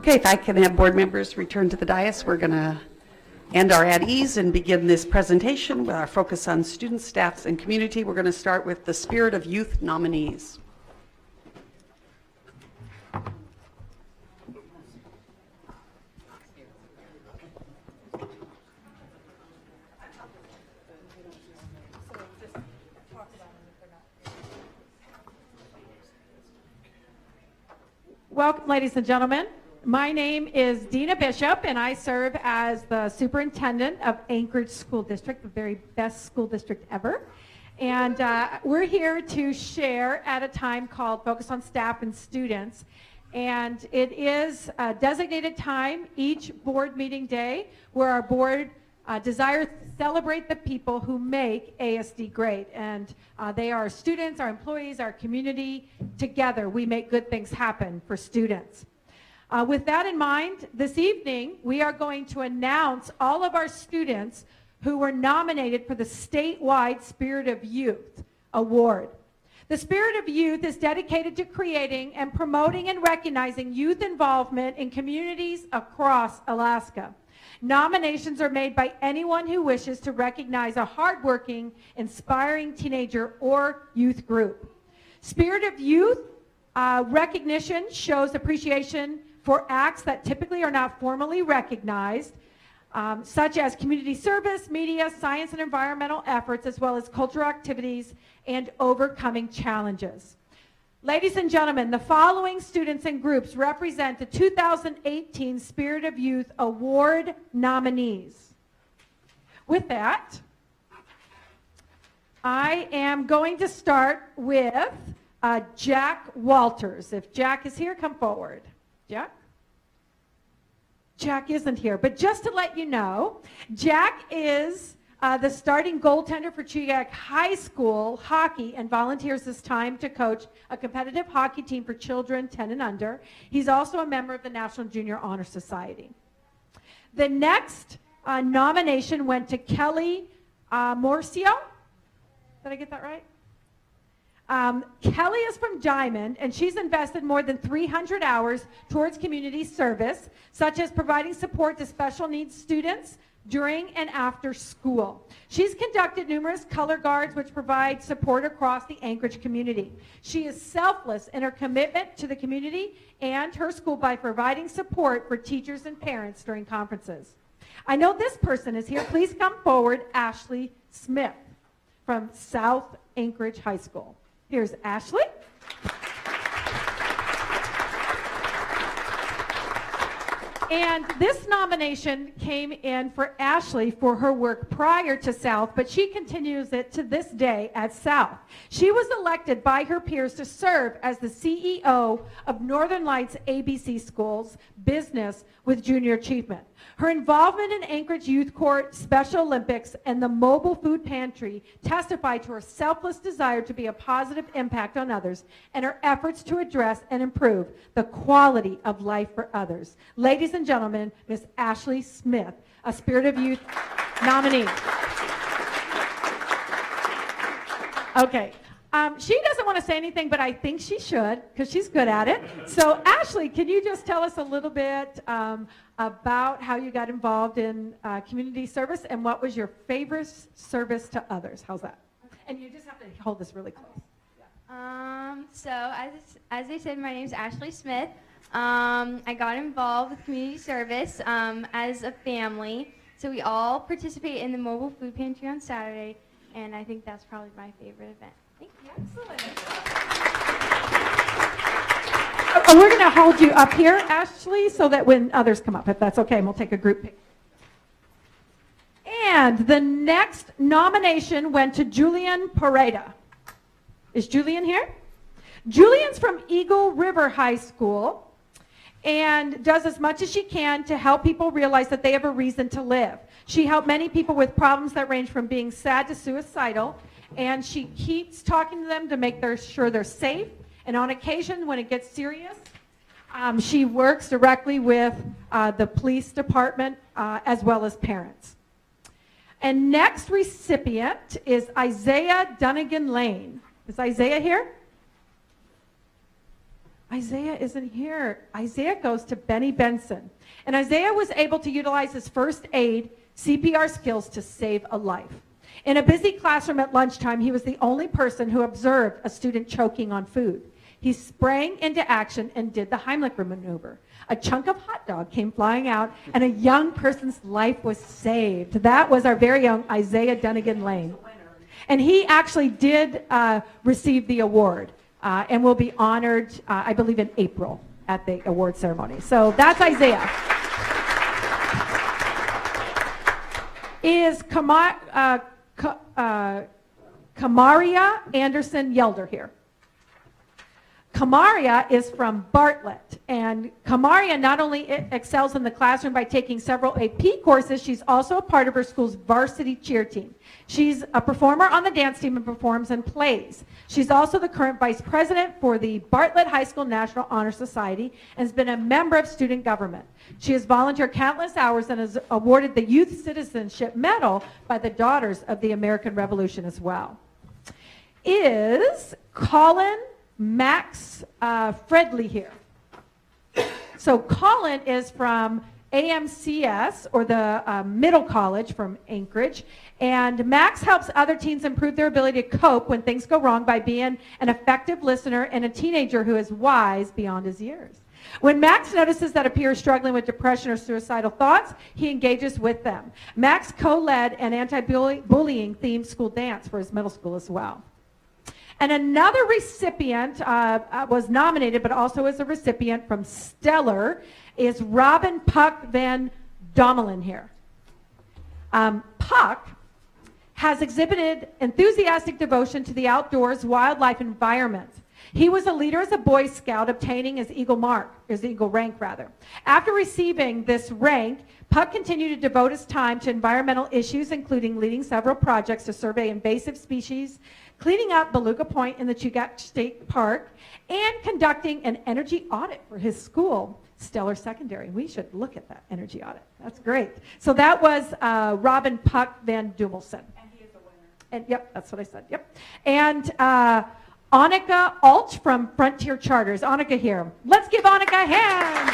Okay, if I can have board members return to the dais, we're going to end our at ease and begin this presentation with our focus on students, staffs, and community. We're going to start with the Spirit of Youth nominees. Welcome, ladies and gentlemen. My name is Deena Bishop, and I serve as the superintendent of Anchorage School District, the very best school district ever. And we're here to share at a time called Focus on Staff and Students. And it is a designated time each board meeting day where our board desires to celebrate the people who make ASD great. And they are our students, our employees, our community. Together, we make good things happen for students. With that in mind, this evening, we are going to announce all of our students who were nominated for the statewide Spirit of Youth Award. The Spirit of Youth is dedicated to creating and promoting and recognizing youth involvement in communities across Alaska. Nominations are made by anyone who wishes to recognize a hardworking, inspiring teenager or youth group. Spirit of Youth recognition shows appreciation for acts that typically are not formally recognized, such as community service, media, science and environmental efforts, as well as cultural activities and overcoming challenges. Ladies and gentlemen, the following students and groups represent the 2018 Spirit of Youth Award nominees. With that, I am going to start with Jack Walters. If Jack is here, come forward. Jack? Jack isn't here, but just to let you know, Jack is the starting goaltender for Chugach High School hockey and volunteers this time to coach a competitive hockey team for children 10 and under. He's also a member of the National Junior Honor Society. The next nomination went to Kelly Morcio. Did I get that right? Kelly is from Diamond, and she's invested more than 300 hours towards community service, such as providing support to special needs students during and after school. She's conducted numerous color guards which provide support across the Anchorage community. She is selfless in her commitment to the community and her school by providing support for teachers and parents during conferences. I know this person is here. Please come forward, Ashley Smith from South Anchorage High School. Here's Ashley. And this nomination came in for Ashley for her work prior to South, but she continues it to this day at South. She was elected by her peers to serve as the CEO of Northern Lights ABC Schools Business with Junior Achievement. Her involvement in Anchorage Youth Court, Special Olympics, and the Mobile Food Pantry testify to her selfless desire to be a positive impact on others and her efforts to address and improve the quality of life for others. Ladies and gentlemen, Miss Ashley Smith, a Spirit of Youth nominee. Okay. She doesn't want to say anything, but I think she should because she's good at it. So, Ashley, can you just tell us a little bit about how you got involved in community service and what was your favorite service to others? How's that? And you just have to hold this really close. So, as I said, my name is Ashley Smith. I got involved with community service as a family. So we all participate in the mobile food pantry on Saturday, and I think that's probably my favorite event. Excellent. Oh, we're going to hold you up here, Ashley, so that when others come up, if that's okay, and we'll take a group picture. And the next nomination went to Julian Pareda. Is Julian here? Julian's from Eagle River High School and does as much as she can to help people realize that they have a reason to live. She helped many people with problems that range from being sad to suicidal, and she keeps talking to them to make sure they're safe. And on occasion, when it gets serious, she works directly with the police department as well as parents. And next recipient is Isaiah Dunnigan Lane. Is Isaiah here? Isaiah isn't here. Isaiah goes to Benny Benson. And Isaiah was able to utilize his first aid CPR skills to save a life. In a busy classroom at lunchtime, he was the only person who observed a student choking on food. He sprang into action and did the Heimlich maneuver. A chunk of hot dog came flying out, and a young person's life was saved. That was our very own Isaiah Dunnigan Lane. And he actually did receive the award and will be honored, I believe, in April at the award ceremony. So that's Isaiah. Is Kamaria Anderson Yelder here? Kamaria is from Bartlett, and Kamaria not only excels in the classroom by taking several AP courses, she's also a part of her school's varsity cheer team. She's a performer on the dance team and performs in plays. She's also the current vice president for the Bartlett High School National Honor Society and has been a member of student government. She has volunteered countless hours and is awarded the Youth Citizenship Medal by the Daughters of the American Revolution as well. Is Colin Max Fredley here? So Colin is from AMCS, or the Middle College from Anchorage, and Max helps other teens improve their ability to cope when things go wrong by being an effective listener and a teenager who is wise beyond his years. When Max notices that a peer is struggling with depression or suicidal thoughts, he engages with them. Max co-led an anti-bullying themed school dance for his middle school as well. And another recipient was nominated, but also is a recipient from Stellar, is Robin Puck Van Dommelen here. Puck has exhibited enthusiastic devotion to the outdoors, wildlife environment. He was a leader as a Boy Scout, obtaining his Eagle rank rather. After receiving this rank, Puck continued to devote his time to environmental issues, including leading several projects to survey invasive species, cleaning up Beluga Point in the Chugach State Park, and conducting an energy audit for his school, Stellar Secondary. We should look at that energy audit. That's great. So that was Robin Puck Van Dumelson. And he is the winner. And yep, that's what I said. Yep. And Annika Alt from Frontier Charters. Annika here. Let's give Annika a hand.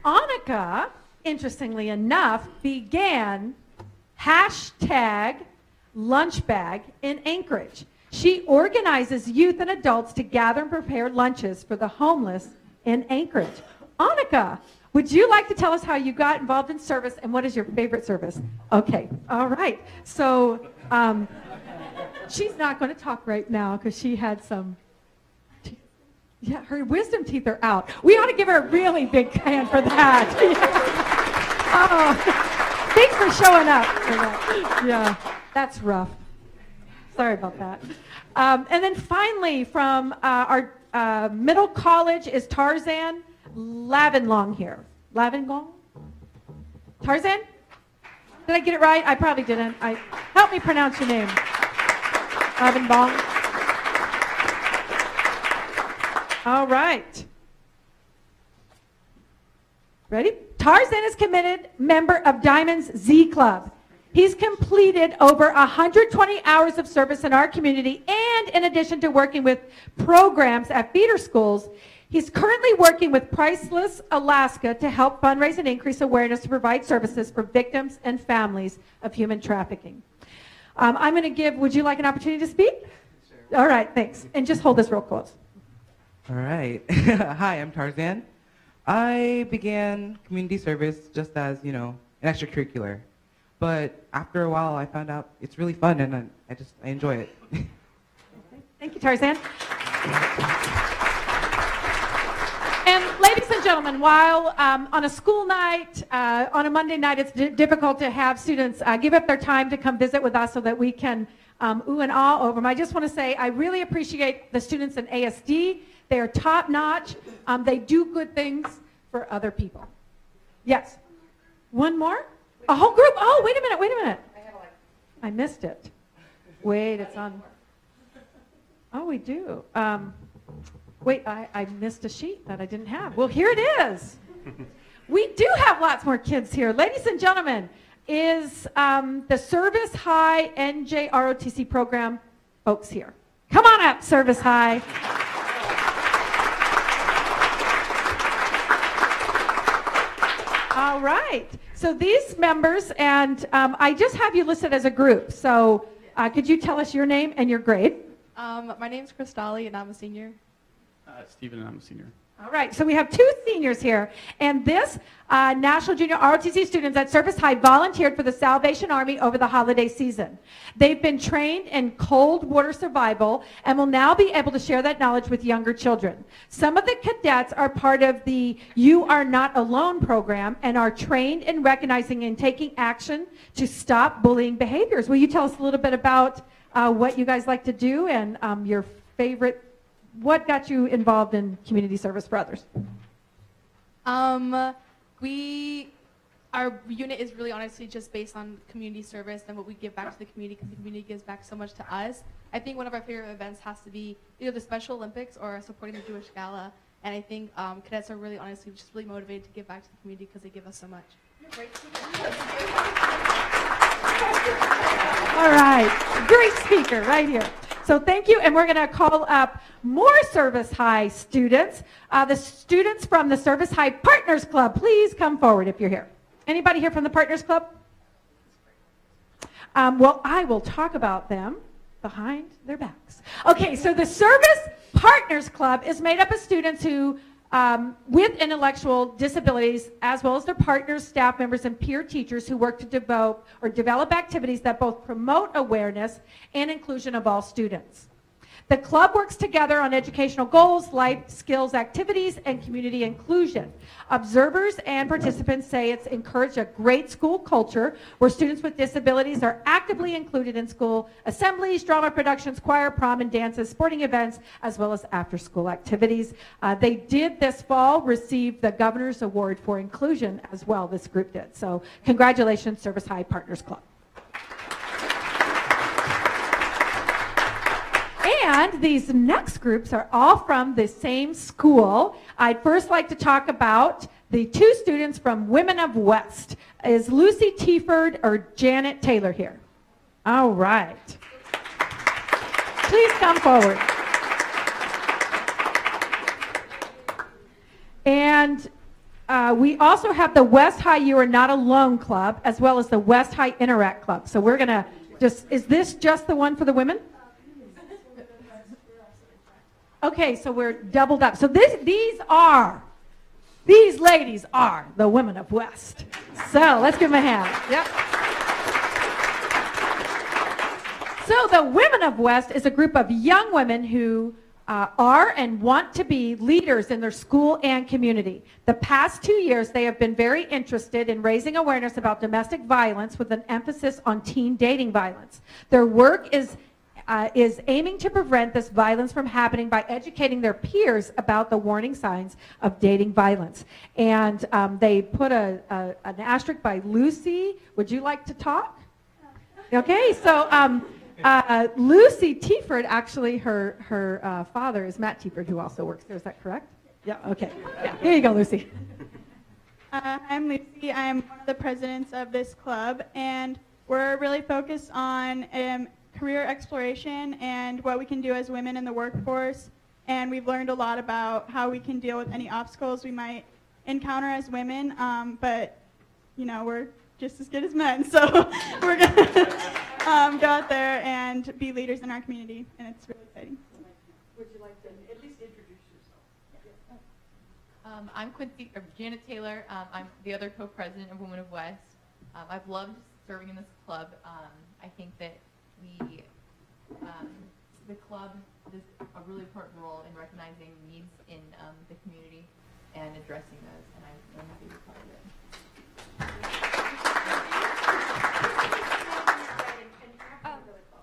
Annika, interestingly enough, began #lunchbag in Anchorage. She organizes youth and adults to gather and prepare lunches for the homeless in Anchorage. Annika, would you like to tell us how you got involved in service and what is your favorite service? Okay, all right. So she's not going to talk right now because she had some, Yeah, her wisdom teeth are out. We ought to give her a really big hand for that. Oh, thanks for showing up for that. Yeah, that's rough. Sorry about that. And then finally, from our middle college is Tarzan Lavenlong here. Lavenlong? Tarzan? Did I get it right? I probably didn't. Help me pronounce your name. Lavenlong. All right. Ready? Tarzan is committed member of Diamond's Z Club. He's completed over 120 hours of service in our community, and in addition to working with programs at feeder schools, he's currently working with Priceless Alaska to help fundraise and increase awareness to provide services for victims and families of human trafficking. I'm going to give, would you like an opportunity to speak? Sure. All right, thanks. And just hold this real close. All right. Hi, I'm Tarzan. I began community service just as, an extracurricular. But after a while, I found out it's really fun, and I enjoy it. Thank you, Tarzan. And ladies and gentlemen, while on a school night, on a Monday night, it's difficult to have students give up their time to come visit with us so that we can ooh and ah over them, I just want to say I really appreciate the students in ASD. They are top-notch. They do good things for other people. Yes. One more? A whole group? Oh, wait a minute. I missed it. Wait, it's on. Oh, we do. Wait, I missed a sheet that I didn't have. Well, here it is. We do have lots more kids here. Ladies and gentlemen, is the Service High NJROTC program folks here. Come on up, Service High. All right. So these members, and I just have you listed as a group. So could you tell us your name and your grade? My name's Kristali, and I'm a senior. Stephen, and I'm a senior. All right. So we have two seniors here. And this National Junior ROTC students at Service High volunteered for the Salvation Army over the holiday season. They've been trained in cold water survival and will now be able to share that knowledge with younger children. Some of the cadets are part of the You Are Not Alone program and are trained in recognizing and taking action to stop bullying behaviors. Will you tell us a little bit about what you guys like to do and your favorite, what got you involved in community service for others? Our unit is really honestly just based on community service and what we give back to the community, because the community gives back so much to us. I think one of our favorite events has to be either the Special Olympics or supporting the Jewish Gala. And I think cadets are really honestly just really motivated to give back to the community because they give us so much. All right, great speaker right here. So thank you, and we're going to call up more Service High students. The students from the Service High Partners Club, please come forward if you're here. Anybody here from the Partners Club? Well, I will talk about them behind their backs. Okay, so the Service Partners Club is made up of students who with intellectual disabilities, as well as their partners, staff members, and peer teachers who work to develop activities that both promote awareness and inclusion of all students. The club works together on educational goals, life skills activities, and community inclusion. Observers and participants say it's encouraged a great school culture where students with disabilities are actively included in school assemblies, drama productions, choir, prom and dances, sporting events, as well as after-school activities. They did this fall receive the Governor's Award for Inclusion as well, this group did. So congratulations, Service High Partners Club. And these next groups are all from the same school. I'd first like to talk about the two students from Women of West. Is Lucy Tieford or Janet Taylor here? All right. Please come forward. And we also have the West High You Are Not Alone Club, as well as the West High Interact Club. So we're going to just, is this just the one for the women? Okay, so we're doubled up. So these ladies are the Women of West. So let's give them a hand. Yep. So the Women of West is a group of young women who are and want to be leaders in their school and community. The past 2 years, they have been very interested in raising awareness about domestic violence with an emphasis on teen dating violence. Their work is aiming to prevent this violence from happening by educating their peers about the warning signs of dating violence. And they put an asterisk by Lucy. Would you like to talk? Okay, so Lucy Tieford, actually her father is Matt Tieford, who also works there. Is that correct? Yeah, okay. Yeah, here you go, Lucy. I'm Lucy. I'm one of the presidents of this club, and we're really focused on career exploration and what we can do as women in the workforce. And we've learned a lot about how we can deal with any obstacles we might encounter as women, but you know, we're just as good as men, so we're going to go out there and be leaders in our community, and it's really exciting. Would you like to at least introduce yourself? I'm Quincy, or Janet Taylor. I'm the other co-president of Women of West. I've loved serving in this club. I think that the club does a really important role in recognizing needs in the community and addressing those, and I'm happy to be part of it.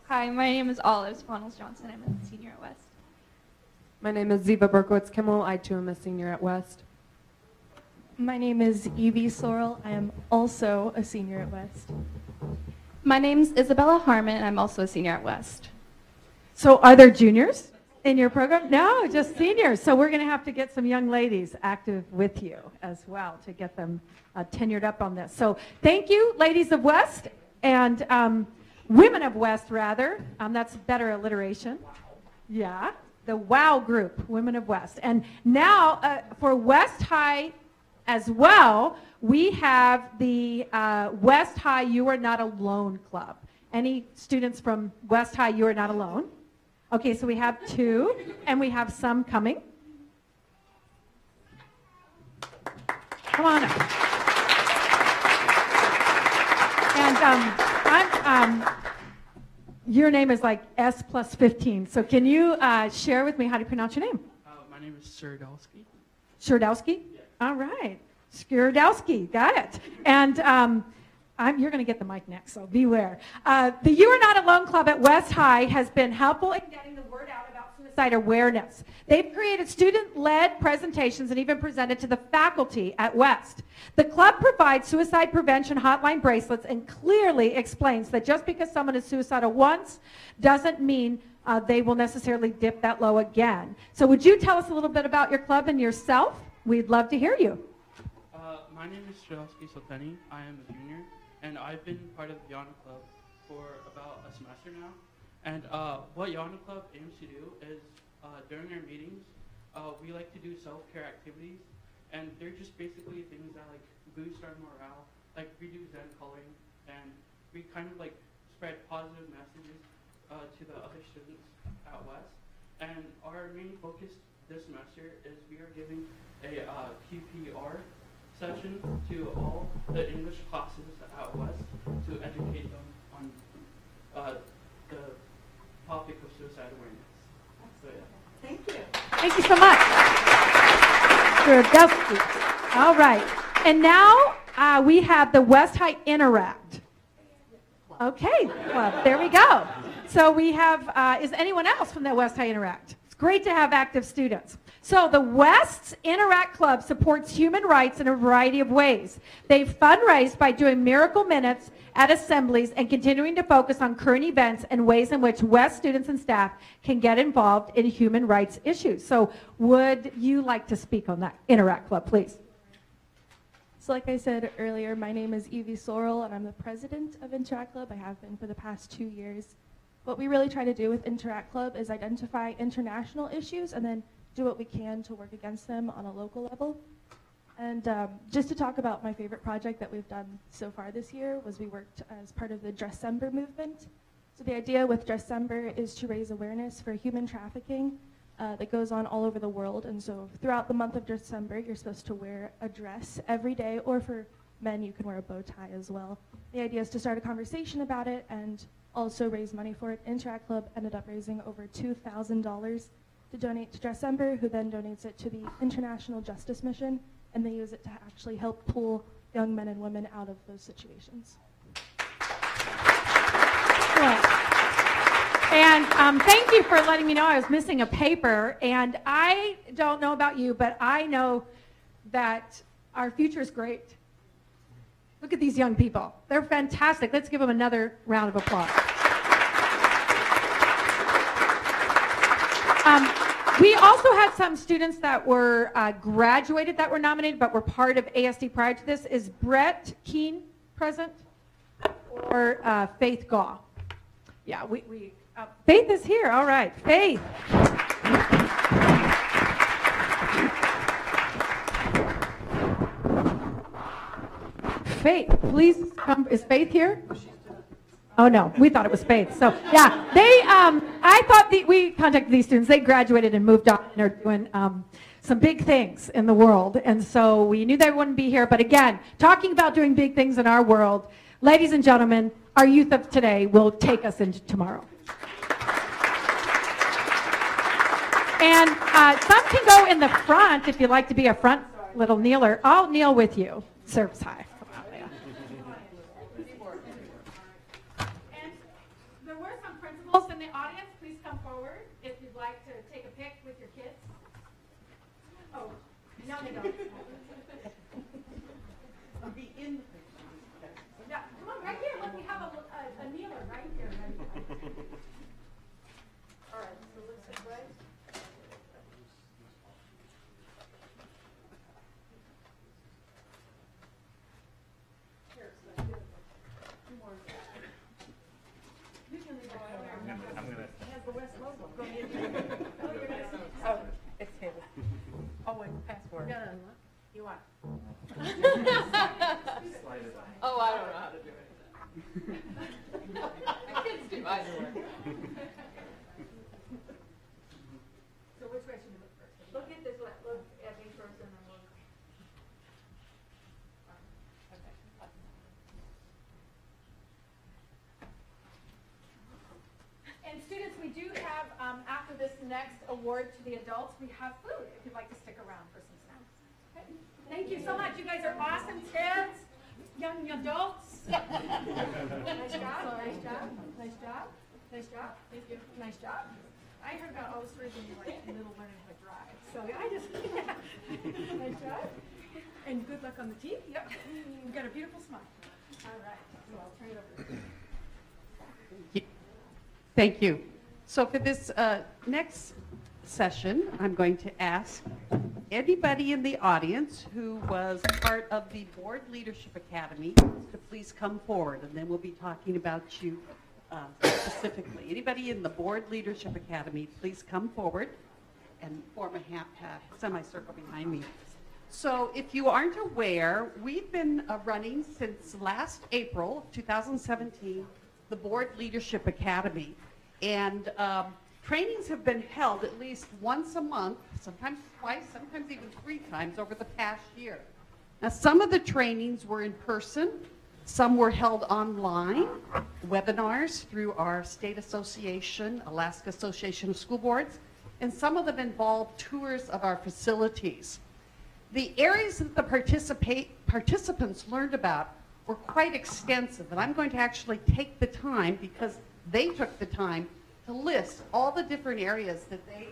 Hi, my name is Olive Spanels-Johnson. I'm a senior at West. My name is Ziva Berkowitz-Kimmel. I too am a senior at West. My name is Evie Sorrell. I am also a senior at West. My name's Isabella Harmon, and I'm also a senior at West. So are there juniors in your program? No, just seniors. So we're going to have to get some young ladies active with you as well to get them tenured up on this. So thank you, ladies of West, and women of West, rather. That's better alliteration. Yeah, the WOW group, Women of West. And now for West High as well, we have the West High You Are Not Alone Club. Any students from West High You Are Not Alone? Okay, so we have 2, and we have some coming. Come on up. And your name is like S plus 15, so can you share with me how to pronounce your name? My name is Surdowski. Surdowski? Yeah. All right. Surdowski, got it. And you're going to get the mic next, so beware. The You Are Not Alone Club at West High has been helpful in getting the word out about suicide awareness. They've created student-led presentations and even presented to the faculty at West. The club provides suicide prevention hotline bracelets and clearly explains that just because someone is suicidal once doesn't mean they will necessarily dip that low again. So would you tell us a little bit about your club and yourself? We'd love to hear you. My name is Surdowski Sopeni. I am a junior, and I've been part of the Yana Club for about a semester now. And what Yana Club aims to do is during our meetings, we like to do self-care activities, and they're just basically things that like boost our morale. Like we do Zen coloring, and we kind of like spread positive messages to the other students at West. And our main focus this semester is we are giving a QPR session to all the English classes at West to educate them on the topic of suicide awareness. So, yeah. Thank you. Thank you so much. All right. And now we have the West High Interact. Okay, well, there we go. So we have, is anyone else from the West High Interact? It's great to have active students. So the West's Interact Club supports human rights in a variety of ways. They've fundraised by doing miracle minutes at assemblies and continuing to focus on current events and ways in which West students and staff can get involved in human rights issues. So would you like to speak on that Interact Club, please? So like I said earlier, my name is Evie Sorrell, and I'm the president of Interact Club. I have been for the past 2 years. What we really try to do with Interact Club is identify international issues and then do what we can to work against them on a local level. And just to talk about my favorite project that we've done so far this year was we worked as part of the Dressember movement. So the idea with Dressember is to raise awareness for human trafficking that goes on all over the world. And so throughout the month of December, you're supposed to wear a dress every day, or for men, you can wear a bow tie as well. The idea is to start a conversation about it and also raise money for it. Interact Club ended up raising over $2,000 to donate to December, who then donates it to the International Justice Mission, and they use it to actually help pull young men and women out of those situations. And thank you for letting me know I was missing a paper. And I don't know about you, but I know that our future is great. Look at these young people. They're fantastic. Let's give them another round of applause. We also had some students that were graduated that were nominated, but were part of ASD prior to this. Is Brett Keene present? Or Faith Gaw? Yeah, Faith is here. All right, Faith. Faith, please come. Is Faith here? Oh no, we thought it was Faith. So yeah, I thought we contacted these students. They graduated and moved on and are doing some big things in the world. And so we knew they wouldn't be here. But again, talking about doing big things in our world, ladies and gentlemen, our youth of today will take us into tomorrow. And some can go in the front if you'd like to be a front little kneeler. I'll kneel with you. Service high. And there were some principals in the audience. Please come forward if you'd like to take a pic with your kids. Oh, no, they don't. I'll be in. Yeah, come on, right here. Let me have a kneeler right here. All right, so let's sit right. Oh, it's him. Oh, wait, password. No. You want? Oh, I don't know how to do it. The kids do. I do it. So which way should we look first? Look at this way. Look at me first and then look. Okay. And students, we do have, after this next award to the adults, we have food if you'd like to stick around for some snacks. Okay. Thank you so much. You guys are awesome kids, young adults. Nice job, nice job, nice job, nice job. Thank you. Nice job. I heard about all the stories when you were like little learning how to drive. So I just, yeah. Nice job. And good luck on the teeth. Yep. You've got a beautiful smile. All right. So I'll turn it over. Thank you. So for this next session, I'm going to ask anybody in the audience who was part of the Board Leadership Academy to please come forward, and then we'll be talking about you specifically. Anybody in the Board Leadership Academy, please come forward and form a semicircle behind me. So if you aren't aware, we've been running since last April 2017 the Board Leadership Academy. And trainings have been held at least once a month, sometimes twice, sometimes even 3 times over the past year. Now, some of the trainings were in person, some were held online, webinars through our state association, Alaska Association of School Boards, and some of them involved tours of our facilities. The areas that the participants learned about were quite extensive, and I'm going to actually take the time, because they took the time to list all the different areas that they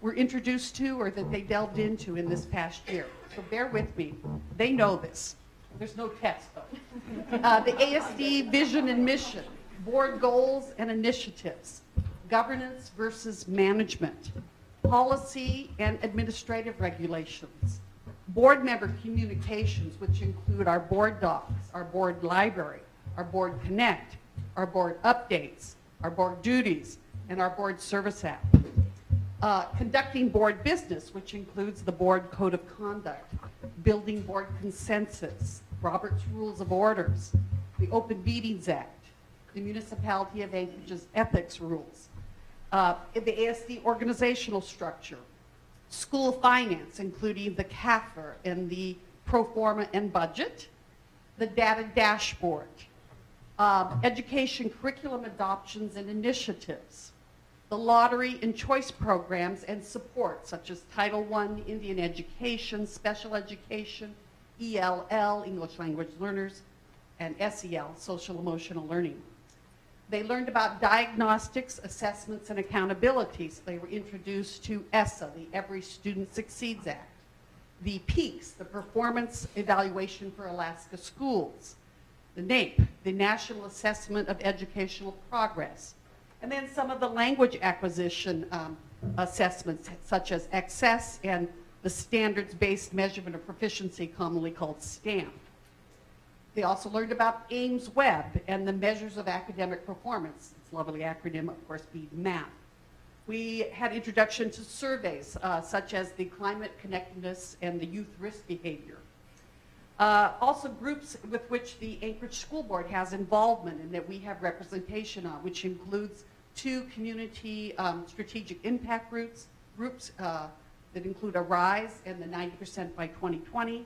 were introduced to or that they delved into in this past year. So bear with me. They know this. There's no test, though. The ASD vision and mission, board goals and initiatives, governance versus management, policy and administrative regulations, board member communications, which include our board docs, our board library, our board connect, our board updates, our board duties, and our board service app. Conducting board business, which includes the board code of conduct, building board consensus, Robert's Rules of Orders, the Open Meetings Act, the Municipality of Anchorage's ethics rules, the ASD organizational structure, school finance, including the CAFR and the pro forma and budget, the data dashboard, education curriculum adoptions and initiatives, the lottery and choice programs and support, such as Title I, Indian education, special education, ELL, English language learners, and SEL, social emotional learning. They learned about diagnostics, assessments, and accountabilities. They were introduced to ESSA, the Every Student Succeeds Act, the PEAKS, the Performance Evaluation for Alaska Schools, the NAEP, the National Assessment of Educational Progress, and then some of the language acquisition assessments, such as Access and the Standards-Based Measurement of Proficiency, commonly called STAMP. They also learned about Ames Web and the measures of academic performance. It's a lovely acronym, of course, being MAP. We had introduction to surveys, such as the Climate Connectedness and the Youth Risk Behavior. Also groups with which the Anchorage School Board has involvement and that we have representation on, which includes 2 community strategic impact groups that include ARISE and the 90% by 2020,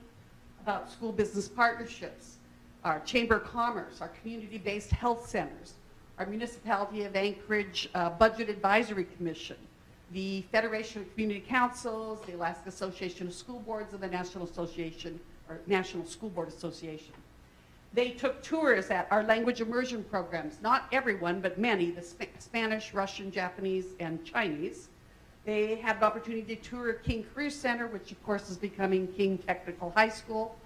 about school business partnerships, our Chamber of Commerce, our community-based health centers, our Municipality of Anchorage Budget Advisory Commission, the Federation of Community Councils, the Alaska Association of School Boards, and the National School Board Association. They took tours at our language immersion programs, not everyone, but many, the Spanish, Russian, Japanese, and Chinese. They had the opportunity to tour King Career Center, which of course is becoming King Technical High School.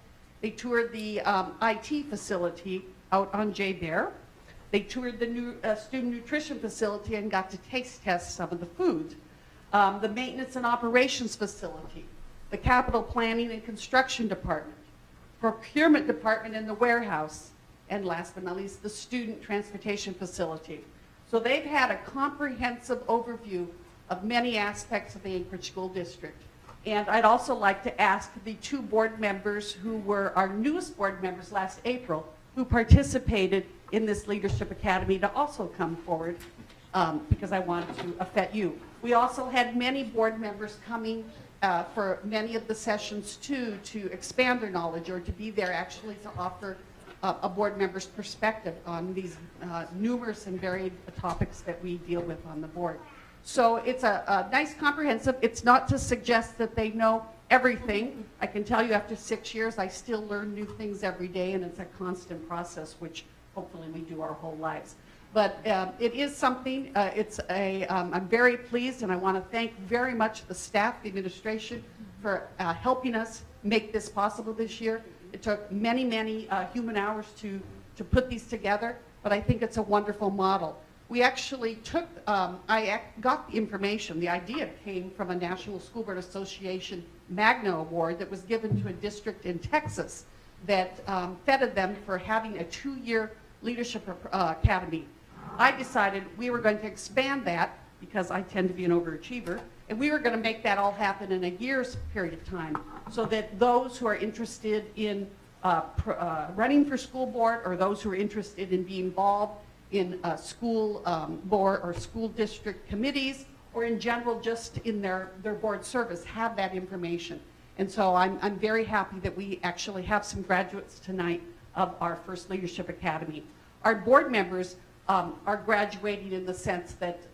They toured the IT facility out on J. Bear. They toured the new student nutrition facility and got to taste test some of the food. The maintenance and operations facility, the capital planning and construction department, procurement department in the warehouse, and last but not least, the student transportation facility. So they've had a comprehensive overview of many aspects of the Anchorage School District. And I'd also like to ask the 2 board members who were our newest board members last April, who participated in this Leadership Academy, to also come forward because I wanted to affect you. We also had many board members coming for many of the sessions too, to expand their knowledge or to be there actually to offer a board member's perspective on these numerous and varied topics that we deal with on the board. So it's a nice comprehensive. It's not to suggest that they know everything. I can tell you after 6 years, I still learn new things every day, and it's a constant process, which hopefully we do our whole lives. But it is something, I'm very pleased, and I want to thank very much the staff, the administration, for helping us make this possible this year. It took many, many human hours to put these together, but I think it's a wonderful model. We actually took, I got the information, the idea came from a National School Board Association Magna Award that was given to a district in Texas that feted them for having a 2-year leadership academy. I decided we were going to expand that because I tend to be an overachiever, and we were going to make that all happen in a year's period of time so that those who are interested in running for school board or those who are interested in being involved in school board or school district committees, or in general just in their board service, have that information. And so I'm very happy that we actually have some graduates tonight of our first Leadership Academy. Our board members are graduating in the sense that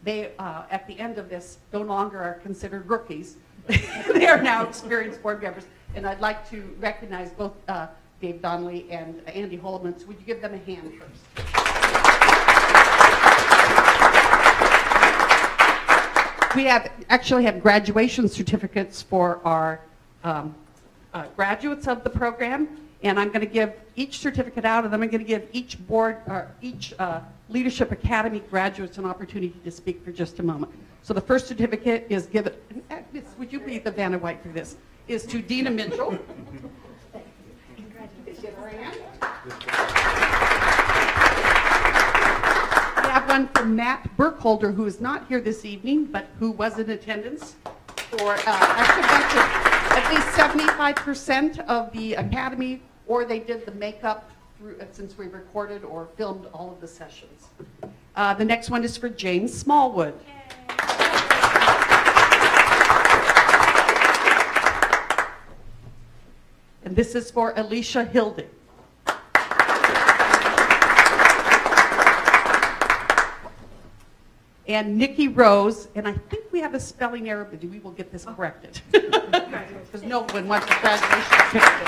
they, at the end of this, no longer are considered rookies. They are now experienced board members. And I'd like to recognize both Dave Donley and Andy Holleman. So would you give them a hand first? We actually have graduation certificates for our graduates of the program, and I'm going to give each certificate out, and then I'm going to give each board, or each Leadership Academy graduates an opportunity to speak for just a moment. So the first certificate is given, would you be the Vanna White for this, is to Deena Mitchell. We have one from Matt Burkholder, who is not here this evening, but who was in attendance for at least 75% of the academy, or they did the makeup through, since we recorded or filmed all of the sessions. The next one is for James Smallwood. And this is for Alicia Hildy. and Nikki Rose, and I think we have a spelling error, but we will get this corrected. Because no one wants a graduation certificate.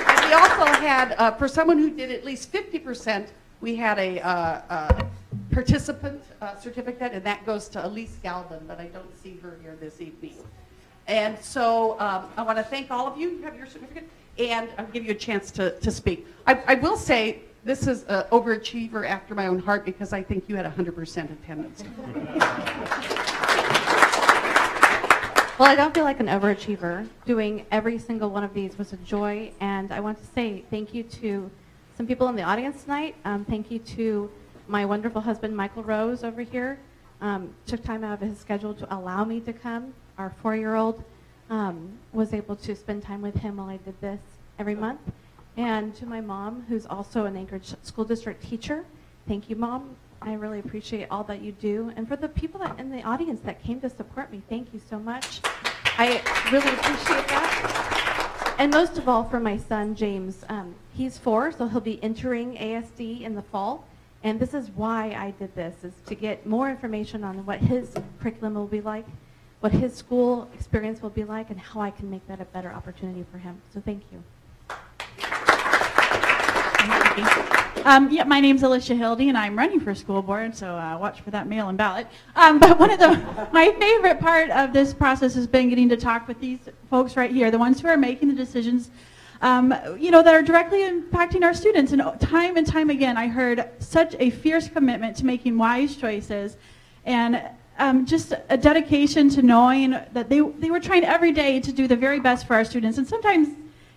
And we also had, for someone who did at least 50%, we had a participant certificate, and that goes to Elise Galvin, but I don't see her here this evening. And so I want to thank all of you. You have your certificate, and I'll give you a chance to speak. I will say, this is an overachiever after my own heart because I think you had 100% attendance. Well, I don't feel like an overachiever. Doing every single one of these was a joy, and I want to say thank you to some people in the audience tonight. Thank you to my wonderful husband, Michael Rose, over here. Took time out of his schedule to allow me to come. Our 4-year-old was able to spend time with him while I did this every month. And to my mom, who's also an Anchorage School District teacher, thank you, Mom. I really appreciate all that you do. And for the people in the audience that came to support me, thank you so much. I really appreciate that. And most of all, for my son, James. He's 4, so he'll be entering ASD in the fall. And this is why I did this, is to get more information on what his curriculum will be like, what his school experience will be like, and how I can make that a better opportunity for him. So thank you. Yeah, my name's Alicia Hildy, and I'm running for school board, so watch for that mail-in ballot. But one of my favorite part of this process has been getting to talk with these folks right here, the ones who are making the decisions, you know, that are directly impacting our students. And time again, I heard such a fierce commitment to making wise choices, and just a dedication to knowing that they were trying every day to do the very best for our students. And sometimes,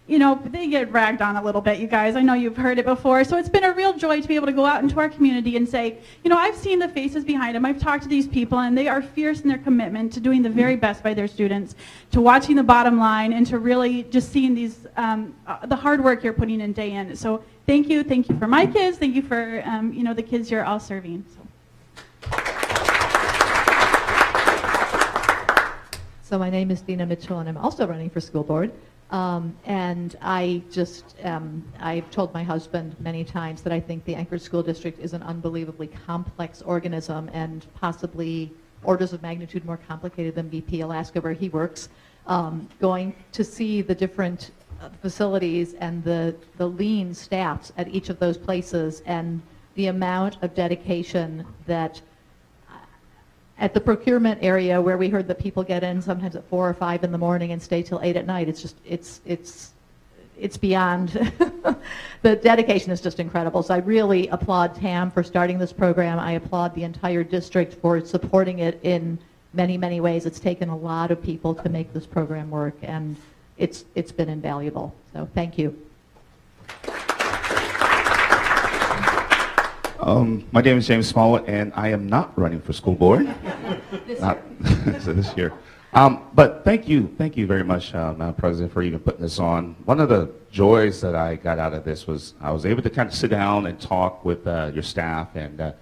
you know, they get ragged on a little bit, you guys. I know you've heard it before. So it's been a real joy to be able to go out into our community and say, you know, I've seen the faces behind them. I've talked to these people, and they are fierce in their commitment to doing the very best by their students, to watching the bottom line, and to really just seeing these, the hard work you're putting in day in. So thank you. Thank you for my kids. Thank you for, you know, the kids you're all serving. So my name is Deena Mitchell, and I'm also running for school board. And I just, I've told my husband many times that I think the Anchorage School District is an unbelievably complex organism, and possibly orders of magnitude more complicated than BP Alaska, where he works. Going to see the different facilities and the lean staffs at each of those places, and the amount of dedication that at the procurement area, where we heard that people get in sometimes at 4 or 5 in the morning and stay till 8 at night, it's just, it's beyond, the dedication is just incredible. So I really applaud Tam for starting this program. I applaud the entire district for supporting it in many, many ways. It's taken a lot of people to make this program work, and it's been invaluable. So thank you. My name is James Smollett, and I am not running for school board. This year. But thank you very much, Madam President, for even putting this on. One of the joys that I got out of this was I was able to kind of sit down and talk with your staff and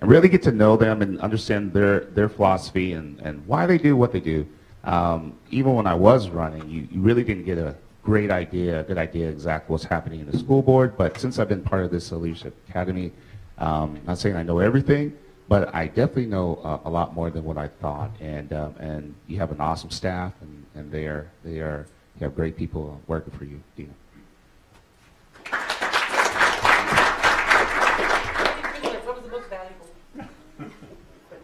really get to know them and understand their philosophy and why they do what they do. Even when I was running, you really didn't get a good idea exactly what's happening in the school board. But since I've been part of this Leadership Academy, not saying I know everything, but I definitely know a lot more than what I thought. And you have an awesome staff, and you have great people working for you, Deena.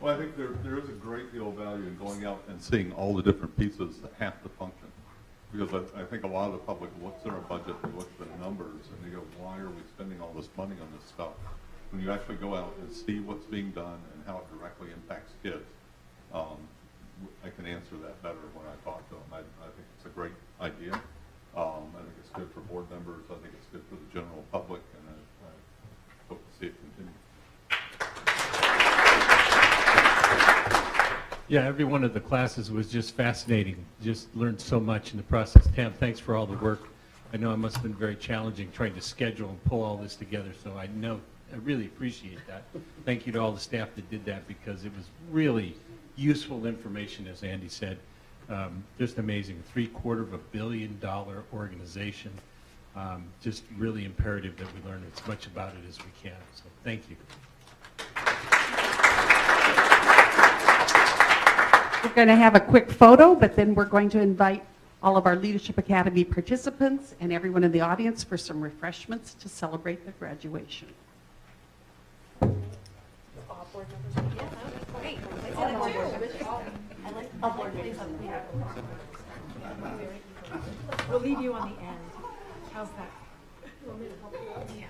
Well, I think there is a great deal of value in going out and seeing all the different pieces that have to function. Because I think a lot of the public looks at our budget, they look at the numbers, and they go, why are we spending all this money on this stuff? When you actually go out and see what's being done and how it directly impacts kids, I can answer that better when I talk to them. I think it's a great idea. I think it's good for board members. I think it's good for the general public, and I hope to see it continue. Yeah, every one of the classes was just fascinating. Just learned so much in the process. Tam, thanks for all the work. I know it must have been very challenging trying to schedule and pull all this together, so I really appreciate that. Thank you to all the staff that did that, because it was really useful information, as Andy said. Just amazing. $750 million organization. Just really imperative that we learn as much about it as we can. So thank you. We're going to have a quick photo, but then we're going to invite all of our Leadership Academy participants and everyone in the audience for some refreshments to celebrate their graduation. We'll leave you on the end. How's that? Yeah.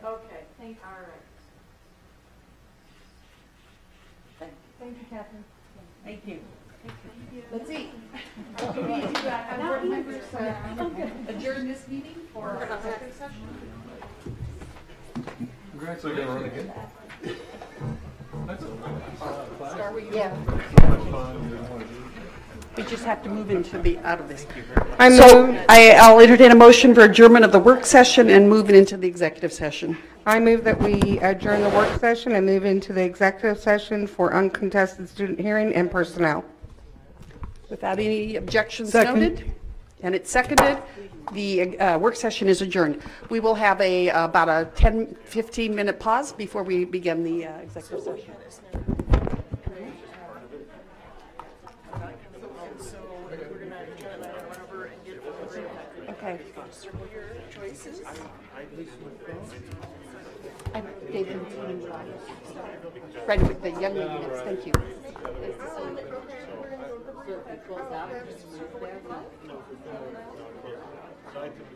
Okay. Thank you. All right. Thank you, Kathleen. Thank you. Let's eat. Now board members adjourn this meeting for our executive session. Congrats, you're gonna run again. Start with you. Yeah. We just have to move into the, out of this. I'll entertain a motion for adjournment of the work session and move it into the executive session. I move that we adjourn the work session and move into the executive session for uncontested student hearing and personnel. Without any objections Second. noted, and it's seconded, the work session is adjourned. We will have about a 10-15 minute pause before we begin the executive session. Okay. I gave them right with the young units. Thank you. Scientifically